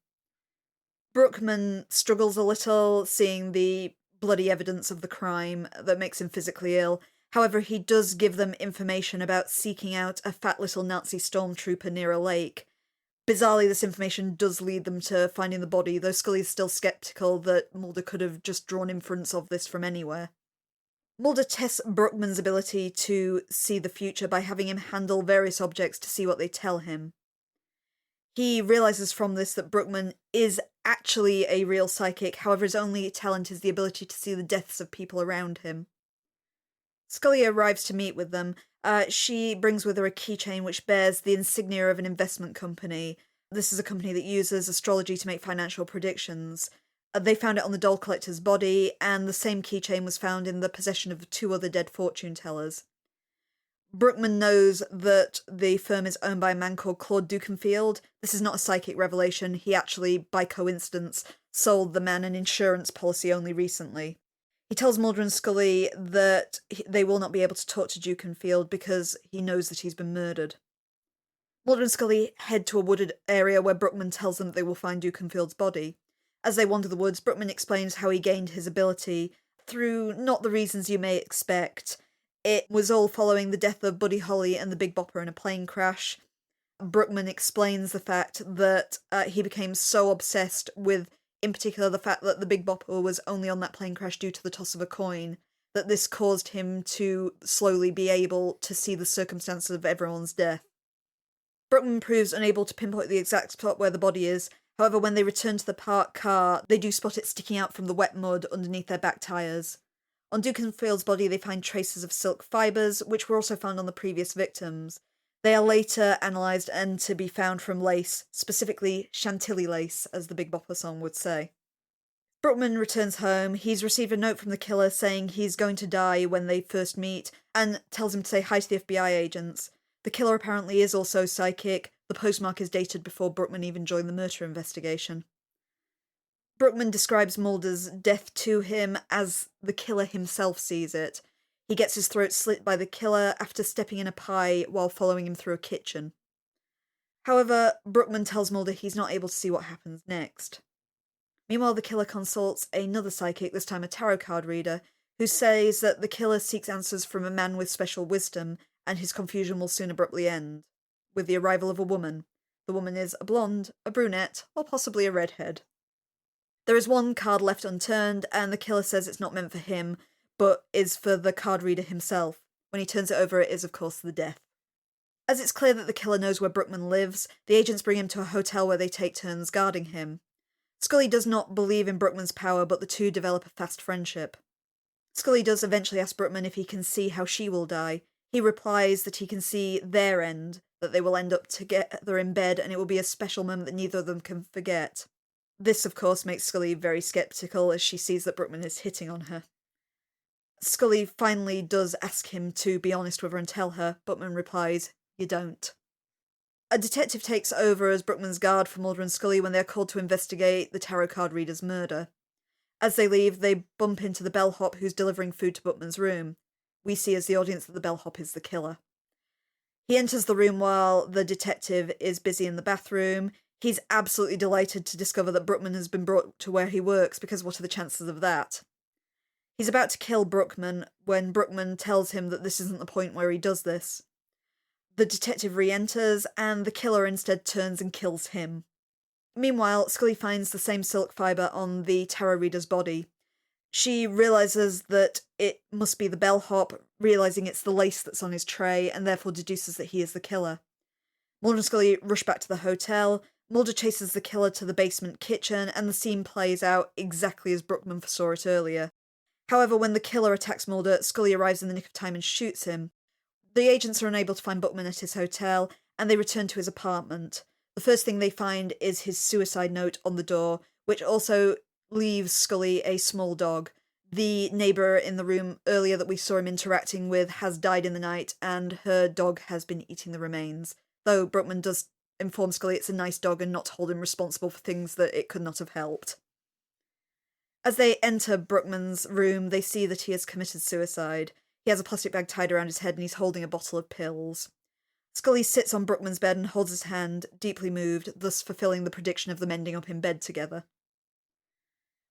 Bruckman struggles a little, seeing the bloody evidence of the crime that makes him physically ill. However, he does give them information about seeking out a fat little Nazi stormtrooper near a lake. Bizarrely, this information does lead them to finding the body, though Scully is still sceptical that Mulder could have just drawn inference of this from anywhere. Mulder tests Bruckman's ability to see the future by having him handle various objects to see what they tell him. He realises from this that Bruckman is actually a real psychic, however his only talent is the ability to see the deaths of people around him. Scully arrives to meet with them. She brings with her a keychain which bears the insignia of an investment company. This is a company that uses astrology to make financial predictions. They found it on the doll collector's body, and the same keychain was found in the possession of 2 other dead fortune tellers. Bruckman knows that the firm is owned by a man called Claude Dukenfield. This is not a psychic revelation. He actually, by coincidence, sold the man an insurance policy only recently. He tells Mulder and Scully that they will not be able to talk to Dukenfield because he knows that he's been murdered. Mulder and Scully head to a wooded area where Bruckman tells them that they will find Dukenfield's body. As they wander the woods, Bruckman explains how he gained his ability through not the reasons you may expect. It was all following the death of Buddy Holly and the Big Bopper in a plane crash. Bruckman explains the fact that he became so obsessed with, in particular, the fact that the Big Bopper was only on that plane crash due to the toss of a coin, that this caused him to slowly be able to see the circumstances of everyone's death. Bruckman proves unable to pinpoint the exact spot where the body is. However, when they return to the parked car, they do spot it sticking out from the wet mud underneath their back tyres. On Dukenfield's body, they find traces of silk fibres, which were also found on the previous victims. They are later analysed and to be found from lace, specifically Chantilly lace, as the Big Bopper song would say. Bruckman returns home. He's received a note from the killer saying he's going to die when they first meet, and tells him to say hi to the FBI agents. The killer apparently is also psychic. The postmark is dated before Bruckman even joined the murder investigation. Bruckman describes Mulder's death to him as the killer himself sees it. He gets his throat slit by the killer after stepping in a pie while following him through a kitchen. However, Bruckman tells Mulder he's not able to see what happens next. Meanwhile, the killer consults another psychic, this time a tarot card reader, who says that the killer seeks answers from a man with special wisdom, and his confusion will soon abruptly end, with the arrival of a woman. The woman is a blonde, a brunette, or possibly a redhead. There is one card left unturned, and the killer says it's not meant for him, but is for the card reader himself. When he turns it over, it is, of course, the death. As it's clear that the killer knows where Bruckman lives, the agents bring him to a hotel where they take turns guarding him. Scully does not believe in Bruckman's power, but the two develop a fast friendship. Scully does eventually ask Bruckman if he can see how she will die. He replies that he can see their end, that they will end up together in bed and it will be a special moment that neither of them can forget. This, of course, makes Scully very sceptical as she sees that Bruckman is hitting on her. Scully finally does ask him to be honest with her and tell her. Bruckman replies, "You don't." A detective takes over as Bruckman's guard for Mulder and Scully when they are called to investigate the tarot card reader's murder. As they leave, they bump into the bellhop who's delivering food to Bruckman's room. We see as the audience that the bellhop is the killer. He enters the room while the detective is busy in the bathroom. He's absolutely delighted to discover that Bruckman has been brought to where he works, because what are the chances of that? He's about to kill Bruckman when Bruckman tells him that this isn't the point where he does this. The detective re-enters, and the killer instead turns and kills him. Meanwhile, Scully finds the same silk fibre on the tarot reader's body. She realises that it must be the bellhop, realising it's the lace that's on his tray, and therefore deduces that he is the killer. Mulder and Scully rush back to the hotel. Mulder chases the killer to the basement kitchen, and the scene plays out exactly as Bruckman foresaw it earlier. However, when the killer attacks Mulder, Scully arrives in the nick of time and shoots him. The agents are unable to find Bruckman at his hotel, and they return to his apartment. The first thing they find is his suicide note on the door, which also leaves Scully a small dog. The neighbour in the room earlier that we saw him interacting with has died in the night, and her dog has been eating the remains. Though Bruckman does inform Scully it's a nice dog and not to hold him responsible for things that it could not have helped. As they enter Bruckman's room, they see that he has committed suicide. He has a plastic bag tied around his head and he's holding a bottle of pills. Scully sits on Bruckman's bed and holds his hand, deeply moved, thus fulfilling the prediction of them ending up in bed together.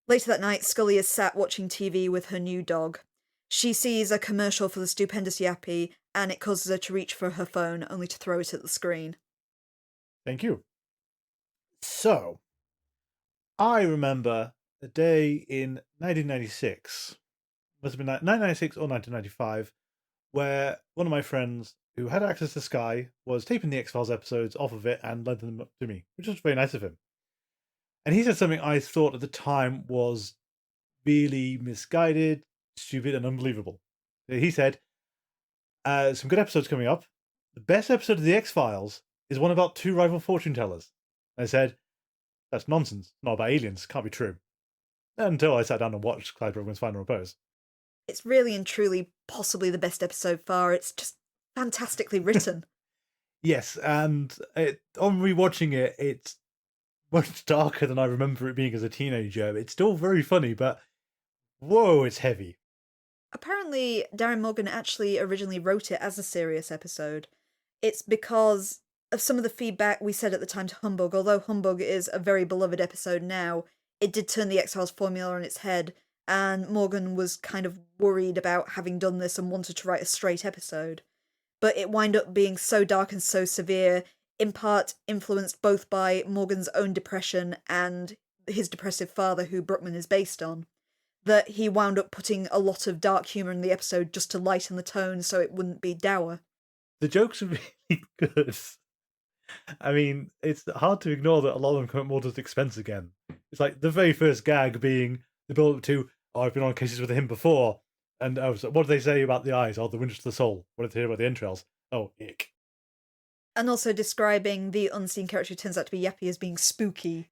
Later that night, Scully is sat watching TV with her new dog. She sees a commercial for the stupendous Yappy, and it causes her to reach for her phone, only to throw it at the screen. Thank you. So, I remember a day in 1996, must have been 1996 or 1995, where one of my friends who had access to Sky was taping the X-Files episodes off of it and lent them up to me, which was very nice of him. And he said something I thought at the time was really misguided, stupid, and unbelievable. He said, some good episodes coming up. The best episode of the X-Files is one about two rival fortune tellers. I said, that's nonsense. Not about aliens. Can't be true. Until I sat down and watched Clyde Bruckman's Final Repose. It's really and truly possibly the best episode far. It's just fantastically written. Yes, and on rewatching it, it's much darker than I remember it being as a teenager. It's still very funny, but whoa, it's heavy. Apparently, Darin Morgan actually originally wrote it as a serious episode. It's because of some of the feedback we said at the time to Humbug. Although Humbug is a very beloved episode now, it did turn the X-Files formula on its head, and Morgan was kind of worried about having done this and wanted to write a straight episode. But it wound up being so dark and so severe, in part influenced both by Morgan's own depression and his depressive father, who Bruckman is based on, that he wound up putting a lot of dark humour in the episode just to lighten the tone so it wouldn't be dour. The jokes are really good. I mean, it's hard to ignore that a lot of them come at Mulder's expense again. It's like the very first gag being the build-up to, oh, I've been on cases with him before, and I was like, what do they say about the eyes? Oh, the windows to the soul. What did they hear about the entrails? Oh, ick. And also describing the unseen character who turns out to be Yappy as being spooky.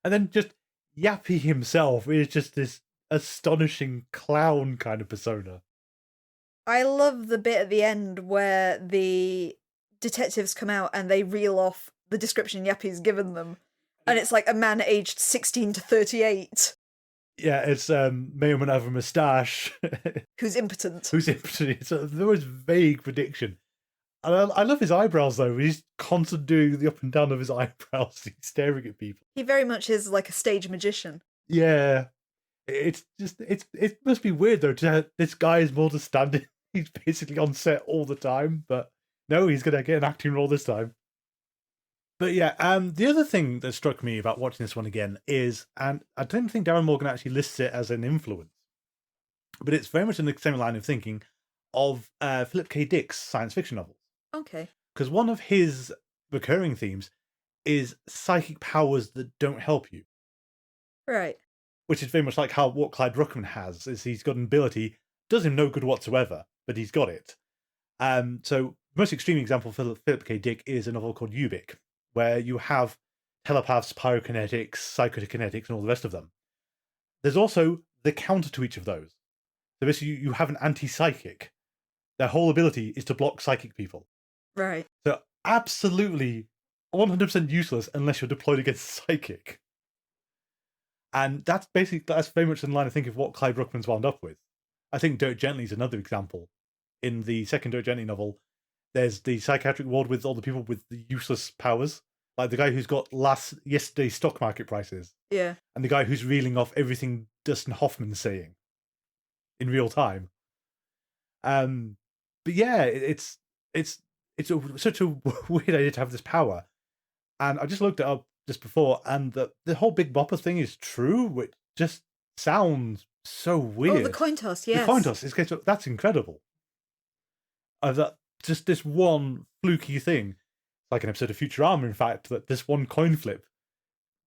And then just Yappy himself is just this astonishing clown kind of persona. I love the bit at the end where the detectives come out and they reel off the description Yappy's given them. And it's like a man aged 16 to 38. Yeah, it's may or may not have a moustache. Who's impotent. Who's impotent. It's the most vague prediction. And I love his eyebrows, though. He's constantly doing the up and down of his eyebrows. He's staring at people. He very much is like a stage magician. Yeah. It's just, it must be weird, though, to have this guy is Mulder standing. He's basically on set all the time, but no, he's going to get an acting role this time. But yeah, the other thing that struck me about watching this one again is, and I don't think Darin Morgan actually lists it as an influence, but it's very much in the same line of thinking of Philip K. Dick's science fiction novels. Okay. Because one of his recurring themes is psychic powers that don't help you. Right. Which is very much like what Clyde Bruckman has, is he's got an ability does him no good whatsoever, but he's got it. So the most extreme example for Philip K. Dick is a novel called Ubik, where you have telepaths, pyrokinetics, psychokinetics, and all the rest of them. There's also the counter to each of those. So basically, you have an anti-psychic. Their whole ability is to block psychic people. Right. So absolutely 100% useless unless you're deployed against psychic. And that's very much in line, I think, of what Clyde Bruckman's wound up with. I think Dirk Gently is another example. In the second Dirk Gently novel, there's the psychiatric ward with all the people with the useless powers. Like the guy who's got yesterday's stock market prices. Yeah. And the guy who's reeling off everything Dustin Hoffman's saying in real time. But yeah, it's such a weird idea to have this power. And I just looked it up just before, and the whole Big Bopper thing is true, which just sounds so weird. Oh, the coin toss, yes. The coin toss, that's incredible. That just this one fluky thing, like an episode of Futurama, in fact, that this one coin flip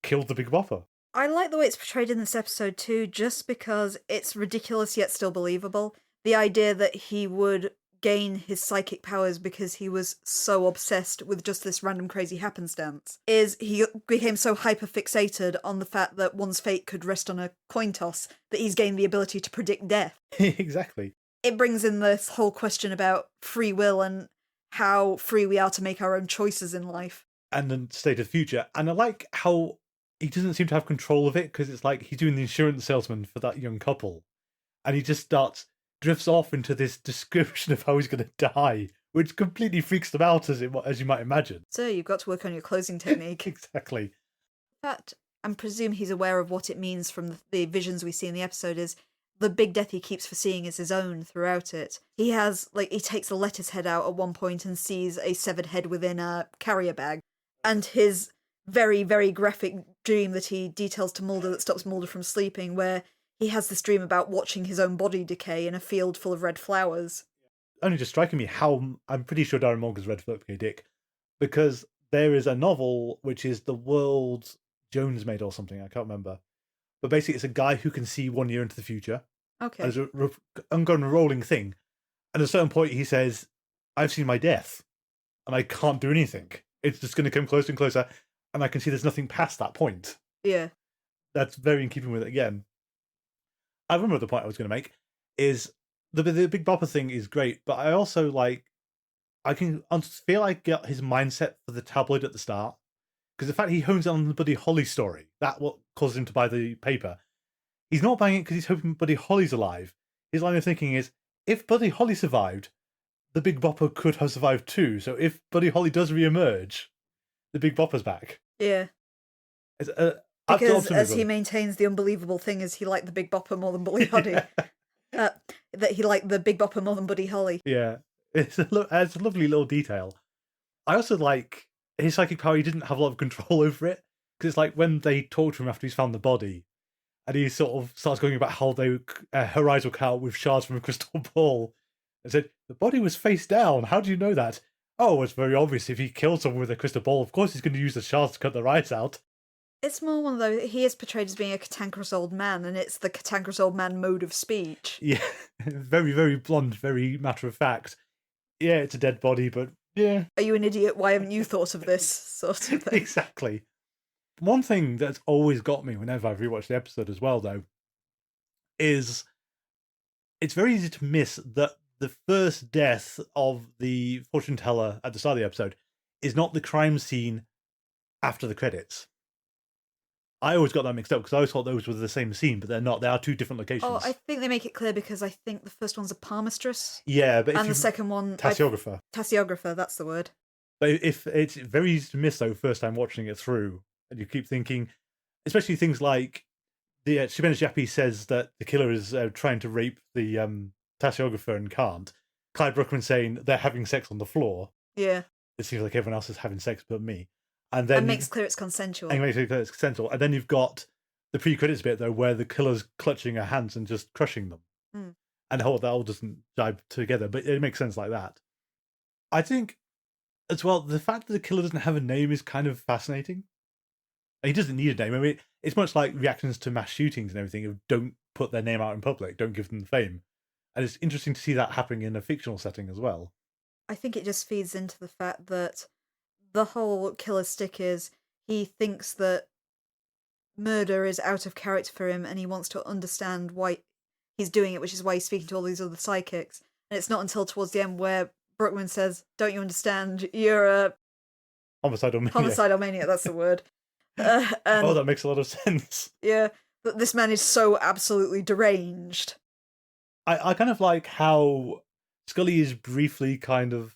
killed the Big Bopper. I like the way it's portrayed in this episode too, just because it's ridiculous yet still believable. The idea that he would gain his psychic powers because he was so obsessed with just this random crazy happenstance is he became so hyper-fixated on the fact that one's fate could rest on a coin toss that he's gained the ability to predict death. Exactly. It brings in this whole question about free will and how free we are to make our own choices in life. And the state of the future. And I like how he doesn't seem to have control of it, because it's like he's doing the insurance salesman for that young couple. And he just drifts off into this description of how he's going to die, which completely freaks them out, as you might imagine. So you've got to work on your closing technique. Exactly. That, and presume he's aware of what it means from the visions we see in the episode, is the big death he keeps foreseeing is his own throughout it. He takes a lettuce head out at one point and sees a severed head within a carrier bag. And his very, very graphic dream that he details to Mulder that stops Mulder from sleeping, where he has this dream about watching his own body decay in a field full of red flowers. Only just striking me how I'm pretty sure Darren Morgan's read Philip K. Dick, because there is a novel which is The World Jones Made or something, I can't remember. But basically it's a guy who can see 1 year into the future. Okay. As an ongoing rolling thing. And at a certain point he says, I've seen my death and I can't do anything. It's just going to come closer and closer, and I can see there's nothing past that point. Yeah. That's very in keeping with it again. I remember the point I was going to make is the Big Bopper thing is great, but I also I feel I get his mindset for the tabloid at the start, because the fact he hones in on the Buddy Holly story, that what caused him to buy the paper. He's not buying it because he's hoping Buddy Holly's alive. His line of thinking is, if Buddy Holly survived, the Big Bopper could have survived too. So if Buddy Holly does re-emerge, the Big Bopper's back. Yeah. Because as he maintains, the unbelievable thing is he liked the Big Bopper more than Buddy Holly. That he liked the Big Bopper more than Buddy Holly. Yeah. It's a lovely little detail. I also like his psychic power. He didn't have a lot of control over it. Because it's like when they talk to him after he's found the body, and he sort of starts going about how her eyes were cut out with shards from a crystal ball. And said, the body was face down. How do you know that? Oh, it's very obvious. If he killed someone with a crystal ball, of course he's going to use the shards to cut their eyes out. It's more one, though, he is portrayed as being a cantankerous old man, and it's the cantankerous old man mode of speech. Yeah, very, very blunt, very matter of fact. Yeah, it's a dead body, but yeah. Are you an idiot? Why haven't you thought of this? Sort of thing. Exactly. One thing that's always got me whenever I've rewatched the episode as well, though, is it's very easy to miss that the first death of the fortune teller at the start of the episode is not the crime scene after the credits. I always got that mixed up because I always thought those were the same scene, but they're not. They are two different locations. Oh, I think they make it clear because I think the first one's a palmistress. Yeah, but and the second one... Tassiographer. Tassiographer, that's the word. But if it's very easy to miss, though, first time watching it through, and you keep thinking, especially things like the Shibena Jappi says that the killer is trying to rape the tassiographer and can't. Clyde Bruckman saying they're having sex on the floor. Yeah. It seems like everyone else is having sex but me. And then makes clear it's consensual. And makes it clear it's consensual. And then you've got the pre-credits bit, though, where the killer's clutching her hands and just crushing them. Mm. And that all doesn't jibe together, but it makes sense like that. I think, as well, the fact that the killer doesn't have a name is kind of fascinating. He doesn't need a name. I mean, it's much like reactions to mass shootings and everything of don't put their name out in public, don't give them the fame. And it's interesting to see that happening in a fictional setting as well. I think it just feeds into the fact that the whole killer stick is he thinks that murder is out of character for him and he wants to understand why he's doing it, which is why he's speaking to all these other psychics. And it's not until towards the end where Bruckman says, "Don't you understand? You're a Homicidal maniac. homicidal maniac," that's the word. Oh, that makes a lot of sense. Yeah, that this man is so absolutely deranged. I kind of like how Scully is briefly kind of,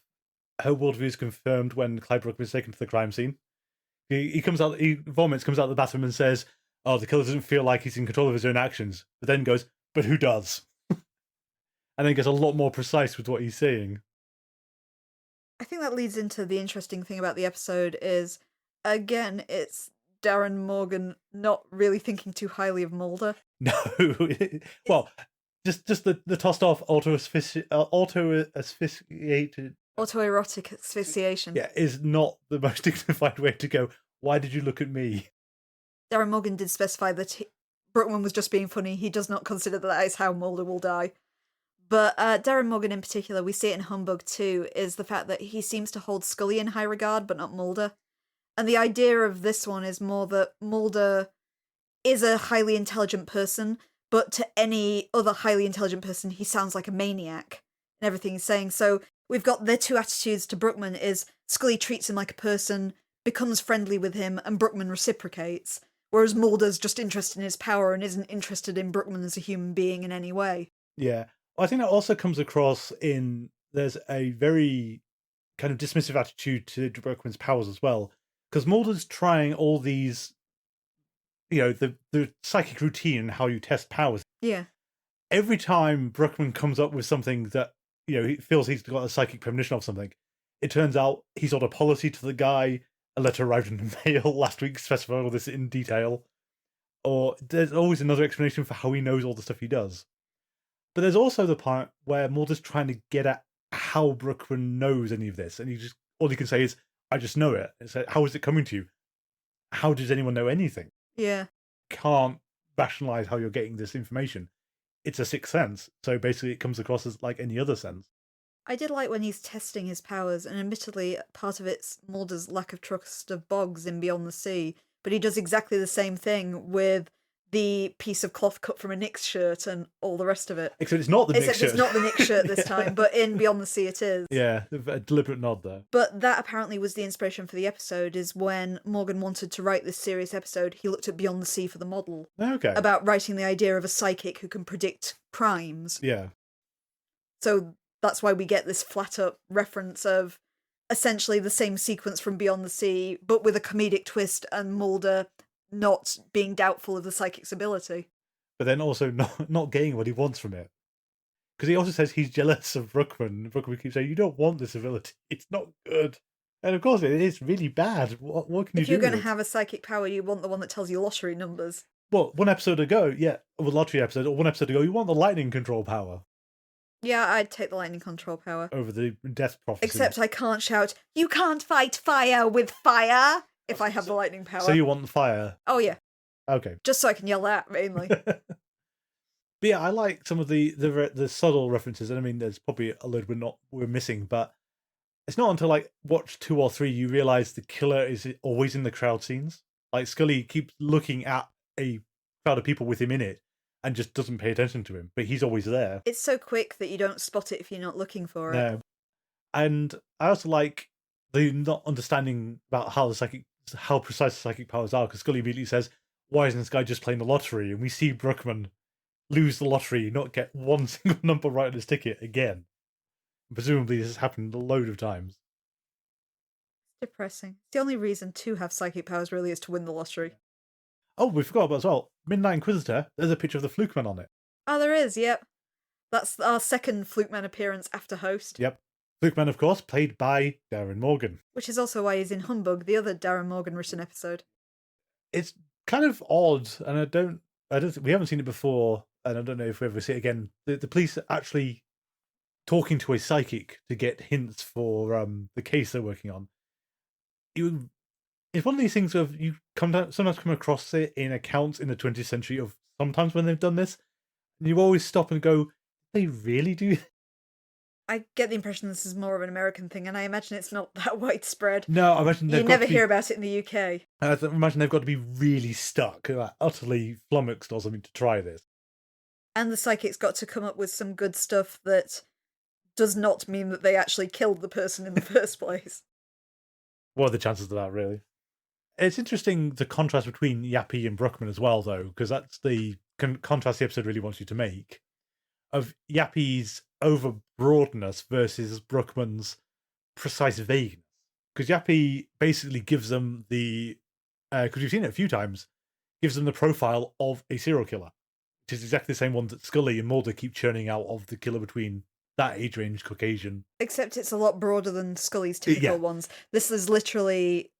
her worldview is confirmed when Clyde Bruckman is taken to the crime scene. He comes out, he vomits, comes out of the bathroom and says, "Oh, the killer doesn't feel like he's in control of his own actions," but then goes, "But who does?" And then gets a lot more precise with what he's saying. I think that leads into the interesting thing about the episode is, again, it's Darin Morgan not really thinking too highly of Mulder. No. Well, just the tossed off autoerotic asphyxiation. Yeah, is not the most dignified way to go. Why did you look at me? Darin Morgan did specify that Bruckman was just being funny. He does not consider that is how Mulder will die. But Darin Morgan in particular, we see it in Humbug too, is the fact that he seems to hold Scully in high regard, but not Mulder. And the idea of this one is more that Mulder is a highly intelligent person, but to any other highly intelligent person, he sounds like a maniac in everything he's saying. So we've got their two attitudes to Bruckman is Scully treats him like a person, becomes friendly with him, and Bruckman reciprocates. Whereas Mulder's just interested in his power and isn't interested in Bruckman as a human being in any way. Yeah. I think that also comes across in, there's a very kind of dismissive attitude to Bruckman's powers as well. Because Mulder's trying all these, the psychic routine and how you test powers. Yeah. Every time Bruckman comes up with something that, he feels he's got a psychic premonition of something, it turns out he's on a policy to the guy, a letter arrived in the mail last week specifying all this in detail. Or there's always another explanation for how he knows all the stuff he does. But there's also the part where Mulder's trying to get at how Bruckman knows any of this, and all he can say is, "I just know it." It's like, how is it coming to you? How does anyone know anything? Yeah. Can't rationalize how you're getting this information. It's a sixth sense, so basically it comes across as like any other sense. I did like when he's testing his powers, and admittedly, part of it's Mulder's lack of trust of Boggs in Beyond the Sea, but he does exactly the same thing with the piece of cloth cut from a Knicks shirt and all the rest of it. Except it's not the Knicks shirt. It's not the Knicks shirt this time, but in Beyond the Sea it is. Yeah, a deliberate nod there. But that apparently was the inspiration for the episode, is when Morgan wanted to write this serious episode, he looked at Beyond the Sea for the model. Okay. About writing the idea of a psychic who can predict crimes. Yeah. So that's why we get this flat-up reference of essentially the same sequence from Beyond the Sea, but with a comedic twist and Mulder not being doubtful of the psychic's ability. But then also not getting what he wants from it. Because he also says he's jealous of Bruckman. Bruckman keeps saying, "You don't want this ability. It's not good." And of course it is really bad. What can you do? If you're going to have a psychic power, you want the one that tells you lottery numbers. Well, one episode ago, lottery episode, or one episode ago, you want the lightning control power. Yeah, I'd take the lightning control power. Over the death prophecy. Except I can't shout, "You can't fight fire with fire!" if I have the lightning power. So you want the fire? Oh, yeah. Okay. Just so I can yell that, mainly. But yeah, I like some of the subtle references, and I mean, there's probably a load we're missing, but it's not until like watch 2 or 3 you realise the killer is always in the crowd scenes. Like Scully keeps looking at a crowd of people with him in it and just doesn't pay attention to him, but he's always there. It's so quick that you don't spot it if you're not looking for it. No. And I also like the not understanding about how precise the psychic powers are, because Scully immediately says, "Why isn't this guy just playing the lottery?" And we see Bruckman lose the lottery, not get one single number right on his ticket again. Presumably this has happened a load of times. It's depressing. It's the only reason to have psychic powers really is to win the lottery. Oh, we forgot about as well. Midnight Inquisitor, there's a picture of the Flukeman on it. Oh, there is, yep. That's our second Flukeman appearance after Host. Yep. Flukeman, of course, played by Darin Morgan. Which is also why he's in Humbug, the other Darin Morgan written episode. It's kind of odd, and we haven't seen it before, and I don't know if we ever see it again. The police are actually talking to a psychic to get hints for the case they're working on. It's one of these things where you sometimes come across it in accounts in the 20th century of sometimes when they've done this, and you always stop and go, they really do? I get the impression this is more of an American thing, and I imagine it's not that widespread. No, I imagine You never hear about it in the UK. I imagine they've got to be really stuck, utterly flummoxed or something to try this. And the psychic's got to come up with some good stuff that does not mean that they actually killed the person in the first place. What are the chances of that, really? It's interesting the contrast between Yappy and Bruckman as well, though, because that's the contrast the episode really wants you to make, of Yappy's over-broadness versus Bruckman's precise vagueness. Because Yappy basically gives them the, because you've seen it a few times, gives them the profile of a serial killer, which is exactly the same one that Scully and Mulder keep churning out of the killer between that age range, Caucasian. Except it's a lot broader than Scully's typical ones. This is literally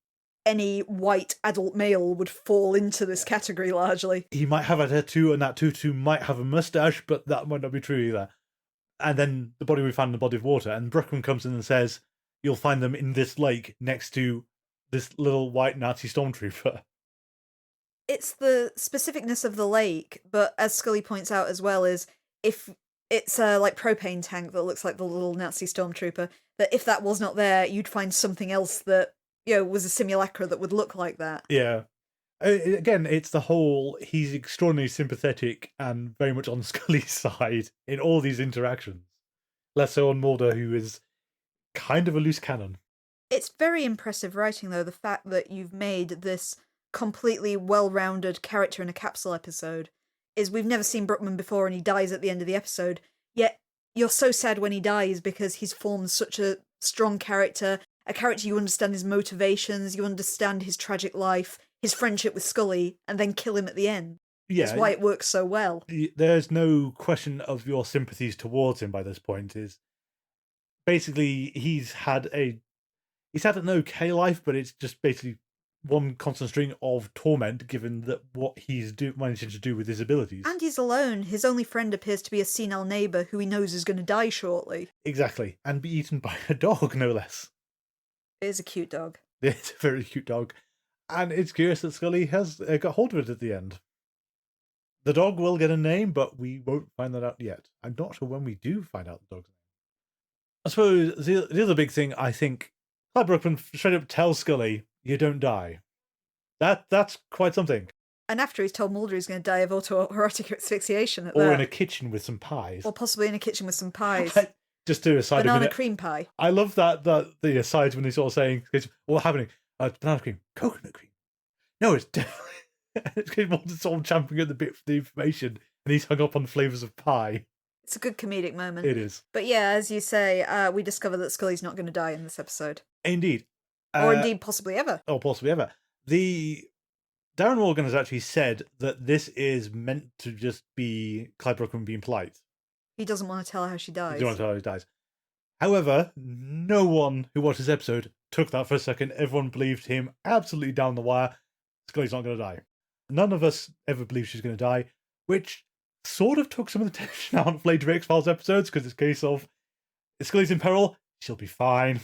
any white adult male would fall into this category largely. He might have a tattoo, and that tattoo might have a mustache, but that might not be true either. And then the body we found in the body of water, and Bruckman comes in and says, you'll find them in this lake next to this little white Nazi stormtrooper. It's the specificness of the lake, but as Scully points out as well, is if it's a like propane tank that looks like the little Nazi stormtrooper, that if that was not there, you'd find something else that, you know, was a simulacra that would look like that. Yeah. Again, it's the whole, he's extraordinarily sympathetic and very much on Scully's side in all these interactions. Less so on Mulder, who is kind of a loose cannon. It's very impressive writing, though, the fact that you've made this completely well-rounded character in a capsule episode. Is we've never seen Bruckman before and he dies at the end of the episode, yet you're so sad when he dies because he's formed such a strong character, a character you understand his motivations, you understand his tragic life, his friendship with Scully, and then kill him at the end. Yeah, that's why it works so well. There's no question of your sympathies towards him by this point. Is basically he's had an okay life, but it's just basically one constant string of torment given that what he's managing to do with his abilities. And he's alone. His only friend appears to be a senile neighbour who he knows is going to die shortly. Exactly. And be eaten by a dog, no less. It is a cute dog. It's a very cute dog. And it's curious that Scully has got hold of it at the end. The dog will get a name, but we won't find that out yet. I'm not sure when we do find out the dog's name. I suppose the other big thing, I think, Clyde Bruckman straight up tells Scully, you don't die. That's quite something. And after he's told Mulder he's going to die of autoerotic asphyxiation at Or that. in a kitchen with some pies. Or possibly in a kitchen with some pies. Just to aside banana cream pie. I love that the asides when he's sort of saying, what's happening? Banana cream, coconut cream. No, it's definitely... It's Mulder's sort of champing at the bit for the information, and he's hung up on flavours of pie. It's a good comedic moment. It is. But yeah, as you say, we discover that Scully's not going to die in this episode. Indeed. Or indeed possibly ever. Or possibly ever. Darin Morgan has actually said that this is meant to just be Clyde Bruckman being polite. He doesn't want to tell her how she dies. He doesn't want to tell her how she dies. However, no one who watched this episode took that for a second. Everyone believed him absolutely down the wire. Scully's not going to die. None of us ever believed she's going to die, which sort of took some of the tension out of later X-Files episodes, because it's a case of, if Scully's in peril, she'll be fine.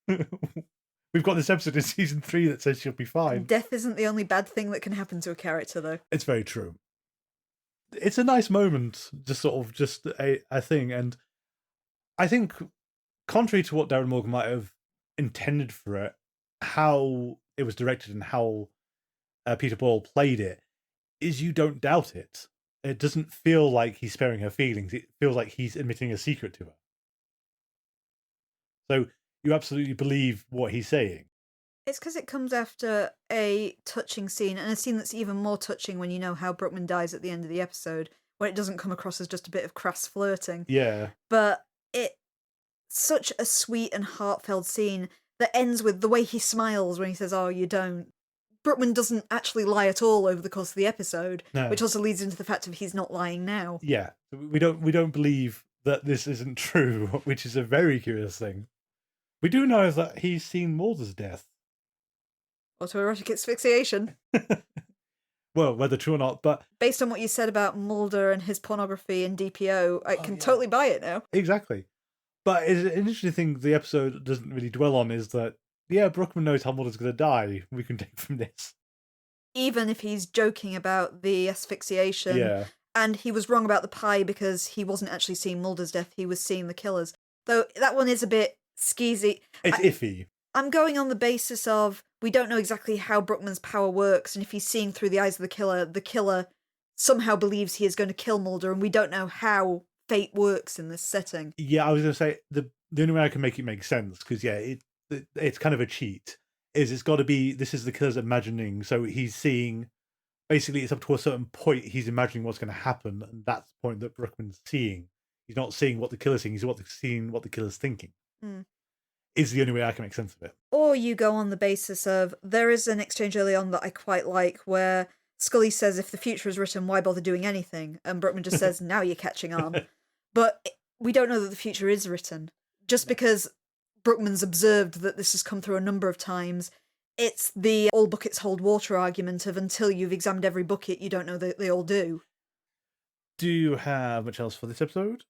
We've got this episode in season 3 that says she'll be fine. Death isn't the only bad thing that can happen to a character, though. It's very true. It's a nice moment, just a thing, and I think, contrary to what Darin Morgan might have intended for it, how it was directed and how Peter Boyle played it, is you don't doubt it. It doesn't feel like he's sparing her feelings. It feels like he's admitting a secret to her. So you absolutely believe what he's saying. It's because it comes after a touching scene, and a scene that's even more touching when you know how Bruckman dies at the end of the episode, where it doesn't come across as just a bit of crass flirting. Yeah. But it's such a sweet and heartfelt scene that ends with the way he smiles when he says, "Oh, you don't." Bruckman doesn't actually lie at all over the course of the episode, which also leads into the fact of he's not lying now. Yeah, we don't believe that this isn't true, which is a very curious thing. We do know that he's seen Mulder's death. Autoerotic asphyxiation. Well, whether true or not, but... Based on what you said about Mulder and his pornography and D.P.O, I can totally buy it now. Exactly. But an interesting thing the episode doesn't really dwell on is that, yeah, Bruckman knows how Mulder's going to die. We can take from this. Even if he's joking about the asphyxiation And he was wrong about the pie because he wasn't actually seeing Mulder's death, he was seeing the killer's. Though that one is a bit skeezy. It's iffy. I'm going on the basis of we don't know exactly how Bruckman's power works, and if he's seeing through the eyes of the killer somehow believes he is going to kill Mulder, and we don't know how fate works in this setting. Yeah, I was going to say, the only way I can make it make sense, because, it's kind of a cheat, is it's got to be, this is the killer's imagining, so he's seeing, basically it's up to a certain point, he's imagining what's going to happen, and that's the point that Bruckman's seeing. He's not seeing what the killer's seeing, he's seeing what the killer's thinking. Is the only way I can make sense of it. Or you go on the basis of, there is an exchange early on that I quite like, where Scully says, if the future is written, why bother doing anything? And Bruckman just says, now you're catching on. But we don't know that the future is written. Just because Bruckman's observed that this has come through a number of times, it's the all buckets hold water argument of until you've examined every bucket, you don't know that they all do. Do you have much else for this episode?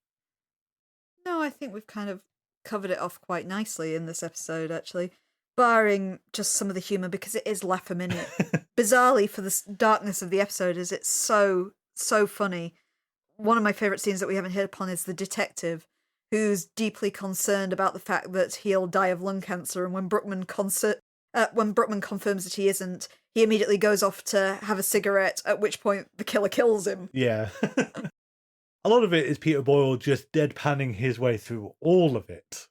No, I think we've kind of covered it off quite nicely in this episode, actually. Barring just some of the humour, because it is laugh a minute. Bizarrely, for the darkness of the episode, is it's so funny. One of my favourite scenes that we haven't hit upon is the detective, who's deeply concerned about the fact that he'll die of lung cancer, and when Bruckman confirms that he isn't, he immediately goes off to have a cigarette, at which point the killer kills him. Yeah. A lot of it is Peter Boyle just deadpanning his way through all of it.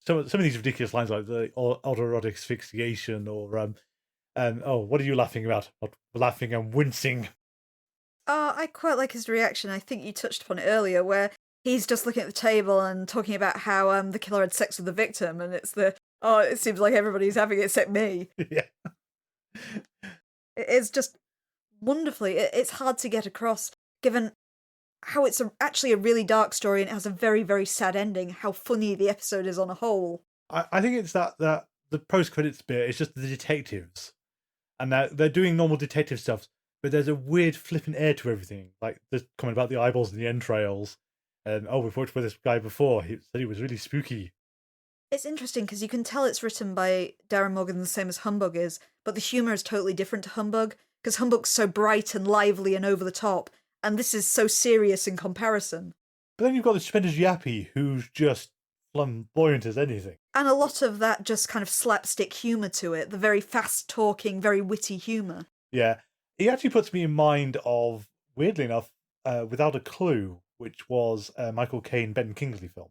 Some of these ridiculous lines like the autoerotic asphyxiation or what are you laughing about? Not laughing, I'm wincing. I quite like his reaction. I think you touched upon it earlier, where he's just looking at the table and talking about how the killer had sex with the victim, and it's it seems like everybody's having it except me. Yeah. It's just wonderfully, it's hard to get across, given how it's actually a really dark story and it has a very, very sad ending, how funny the episode is on a whole. I think it's that the post-credits bit is just the detectives. And they're doing normal detective stuff, but there's a weird flippant air to everything. Like the comment about the eyeballs and the entrails. And, we've worked with this guy before. He said he was really spooky. It's interesting because you can tell it's written by Darren Morgan the same as Humbug is, but the humour is totally different to Humbug, because Humbug's so bright and lively and over the top, and this is so serious in comparison. But then you've got the stupendous Yappy, who's just flamboyant as anything. And a lot of that just kind of slapstick humour to it, the very fast-talking, very witty humour. Yeah. He actually puts me in mind of, weirdly enough, Without a Clue, which was a Michael Caine, Ben Kingsley film.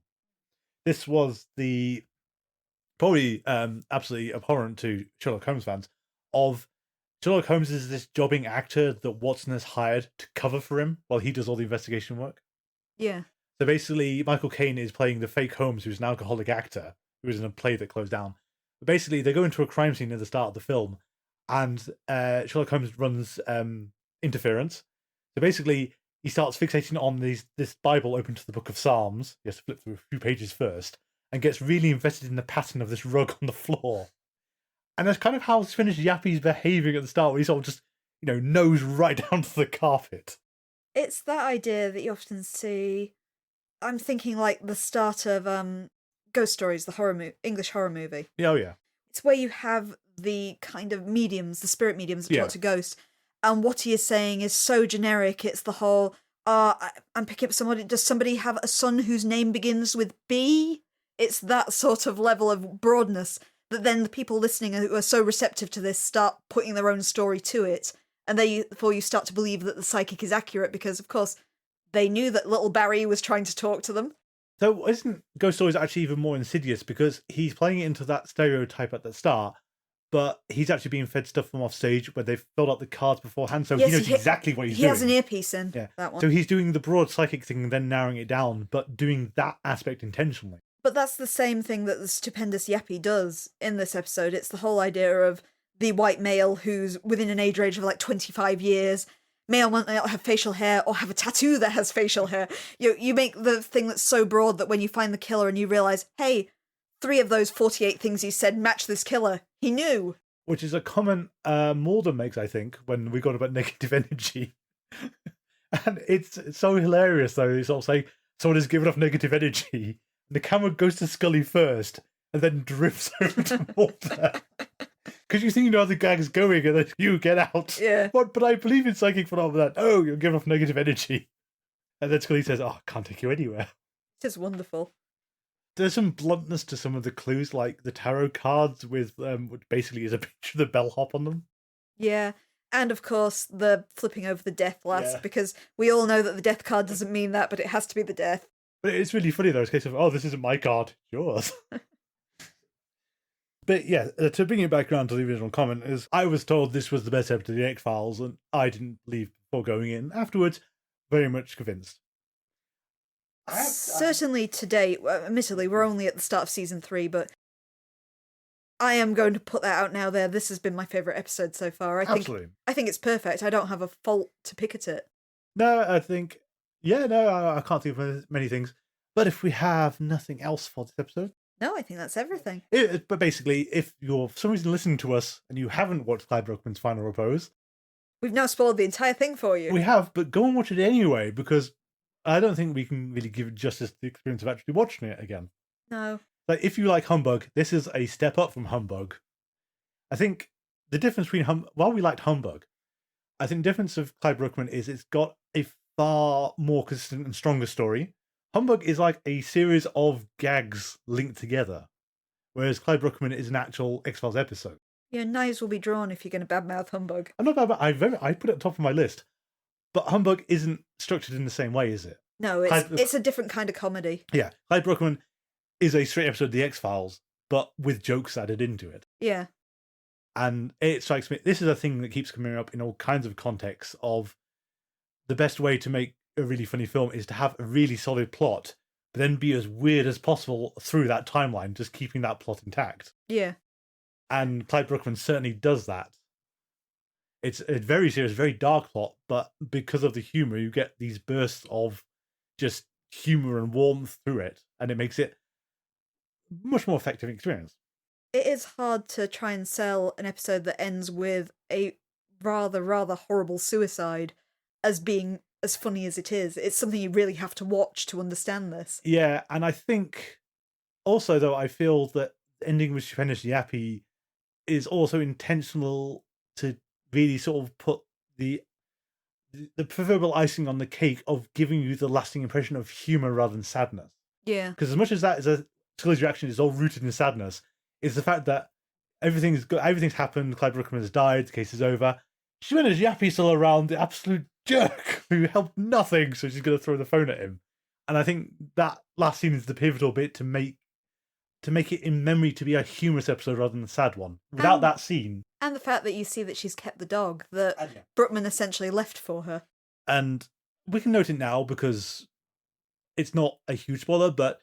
This was the, probably absolutely abhorrent to Sherlock Holmes fans, of Sherlock Holmes is this jobbing actor that Watson has hired to cover for him while he does all the investigation work. Yeah. So basically, Michael Caine is playing the fake Holmes, who's an alcoholic actor, who is in a play that closed down. But basically, they go into a crime scene at the start of the film, and Sherlock Holmes runs interference. So basically, he starts fixating on this Bible open to the Book of Psalms. He has to flip through a few pages first, and gets really invested in the pattern of this rug on the floor. And that's kind of how Spanish Yappy's behaving at the start, where he sort of just, nose right down to the carpet. It's that idea that you often see. I'm thinking like the start of Ghost Stories, the English horror movie. Oh, yeah. It's where you have the kind of mediums, the spirit mediums that talk to ghosts, and what he is saying is so generic. It's the whole, I'm picking up somebody. Does somebody have a son whose name begins with B? It's that sort of level of broadness that then the people listening who are so receptive to this start putting their own story to it, and therefore you start to believe that the psychic is accurate because, of course, they knew that little Barry was trying to talk to them. So isn't Ghost Stories actually even more insidious, because he's playing it into that stereotype at the start, but he's actually being fed stuff from off stage where they've filled out the cards beforehand, so he knows exactly what he's doing. He has an earpiece in, that one. So he's doing the broad psychic thing and then narrowing it down, but doing that aspect intentionally. But that's the same thing that the stupendous Yappy does in this episode. It's the whole idea of the white male who's within an age range of like 25 years. Male might not have facial hair or have a tattoo that has facial hair. You make the thing that's so broad that when you find the killer and you realise, hey, 3 of those 48 things he said match this killer. He knew. Which is a comment Mulder makes, I think, when we got about negative energy. And it's so hilarious, though. He's sort of saying, someone has given off negative energy. The camera goes to Scully first and then drifts over to Mulder. because you think you know how the gag's going and then you get out. Yeah. What? But I believe in psychic phenomena. Oh, you're giving off negative energy. And then Scully says, oh, I can't take you anywhere. It is wonderful. There's some bluntness to some of the clues, like the tarot cards with, which basically is a picture of the bellhop on them. Yeah. And of course, the flipping over the death last, Yeah. because we all know that the death card doesn't mean that, but it has to be the death. But it's really funny, though. It's a case of, oh, this isn't my card, it's yours. But yeah, to bring it back around to the original comment, is I was told this was the best episode of The X-Files, and I didn't believe before going in. Afterwards, very much convinced. Certainly to date, admittedly, we're only at the start of season 3, but I am going to put that out now there. This has been my favourite episode so far. I think it's perfect. I don't have a fault to pick at it. No, I think, I can't think of many things. But if we have nothing else for this episode, no, I think that's everything. But basically, if you're for some reason listening to us and you haven't watched Clyde Bruckman's Final Repose, we've now spoiled the entire thing for you. We have, but go and watch it anyway, because I don't think we can really give it justice to the experience of actually watching it again. No. Like, if you like Humbug, this is a step up from Humbug. I think the difference between while we liked Humbug, I think the difference of Clyde Bruckman is it's got a far more consistent and stronger story. Humbug is like a series of gags linked together, whereas Clyde Bruckman is an actual X-Files episode. Your knives will be drawn if you're going to badmouth Humbug. I'm not bad, but I put it at the top of my list. But Humbug isn't structured in the same way, is it? No, it's a different kind of comedy. Yeah, Clyde Bruckman is a straight episode of The X-Files, but with jokes added into it. Yeah. And it strikes me, this is a thing that keeps coming up in all kinds of contexts of the best way to make a really funny film is to have a really solid plot, but then be as weird as possible through that timeline, just keeping that plot intact. Yeah. And Clyde Bruckman certainly does that. It's a very serious, very dark plot, but because of the humour, you get these bursts of just humour and warmth through it, and it makes it a much more effective experience. It is hard to try and sell an episode that ends with a rather horrible suicide as being as funny as it is. It's something you really have to watch to understand this. Yeah, and I think also, though, I feel that the ending with Stupendous Yappy is also intentional to really sort of put the proverbial icing on the cake of giving you the lasting impression of humour rather than sadness. Yeah. Because as much as that is Scully's reaction is all rooted in sadness, it's the fact that everything's happened, Clyde Bruckman has died, the case is over. Stupendous Yappy's still around, the absolute jerk who helped nothing, so she's going to throw the phone at him. And I think that last scene is the pivotal bit to make it in memory to be a humorous episode rather than a sad one. Without that scene. And the fact that you see that she's kept the dog that Bruckman essentially left for her. And we can note it now because it's not a huge spoiler, but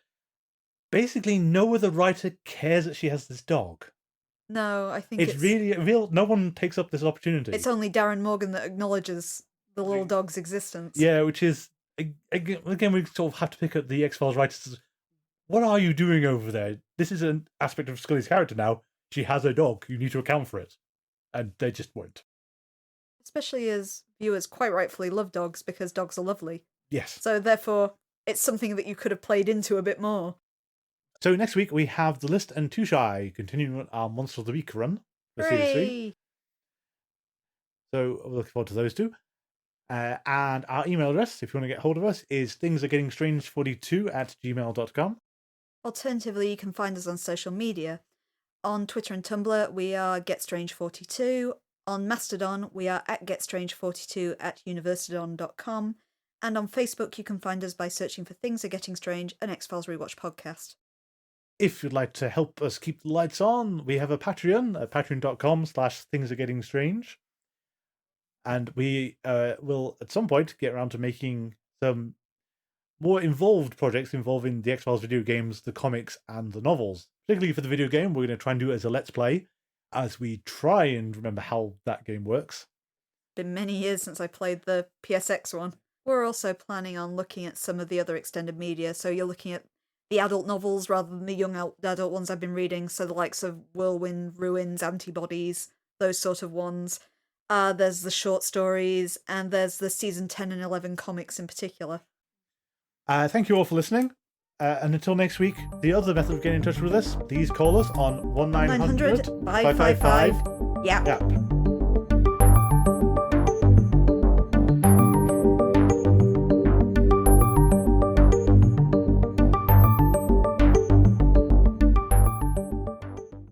basically no other writer cares that she has this dog. No, I think it's really real. No one takes up this opportunity. It's only Darren Morgan that acknowledges the little dog's existence. Yeah, which is, again, we sort of have to pick up the X-Files writers. What are you doing over there? This is an aspect of Scully's character now. She has a dog. You need to account for it. And they just won't. Especially as viewers quite rightfully love dogs because dogs are lovely. Yes. So therefore, it's something that you could have played into a bit more. So next week we have The List and Too Shy, continuing our Monster of the Week run for Season 3. So we're looking forward to those two. And our email address, if you want to get hold of us, is thingsargettingstrange42@gmail.com. Alternatively, you can find us on social media. On Twitter and Tumblr, we are GetStrange42. On Mastodon, we are at GetStrange42 at universidon.com. And on Facebook, you can find us by searching for Things Are Getting Strange, an X-Files Rewatch podcast. If you'd like to help us keep the lights on, we have a Patreon at patreon.com/thingsaregettingstrange. And we will, at some point, get around to making some more involved projects involving the X-Files video games, the comics, and the novels. Particularly for the video game, we're going to try and do it as a Let's Play, as we try and remember how that game works. Been many years since I played the PSX one. We're also planning on looking at some of the other extended media, so you're looking at the adult novels rather than the young adult ones I've been reading, so the likes of Whirlwind, Ruins, Antibodies, those sort of ones. There's the short stories, and there's the season 10 and 11 comics in particular. Thank you all for listening. And until next week, the other method of getting in touch with us, please call us on 1-900-555 Yeah. Yeah.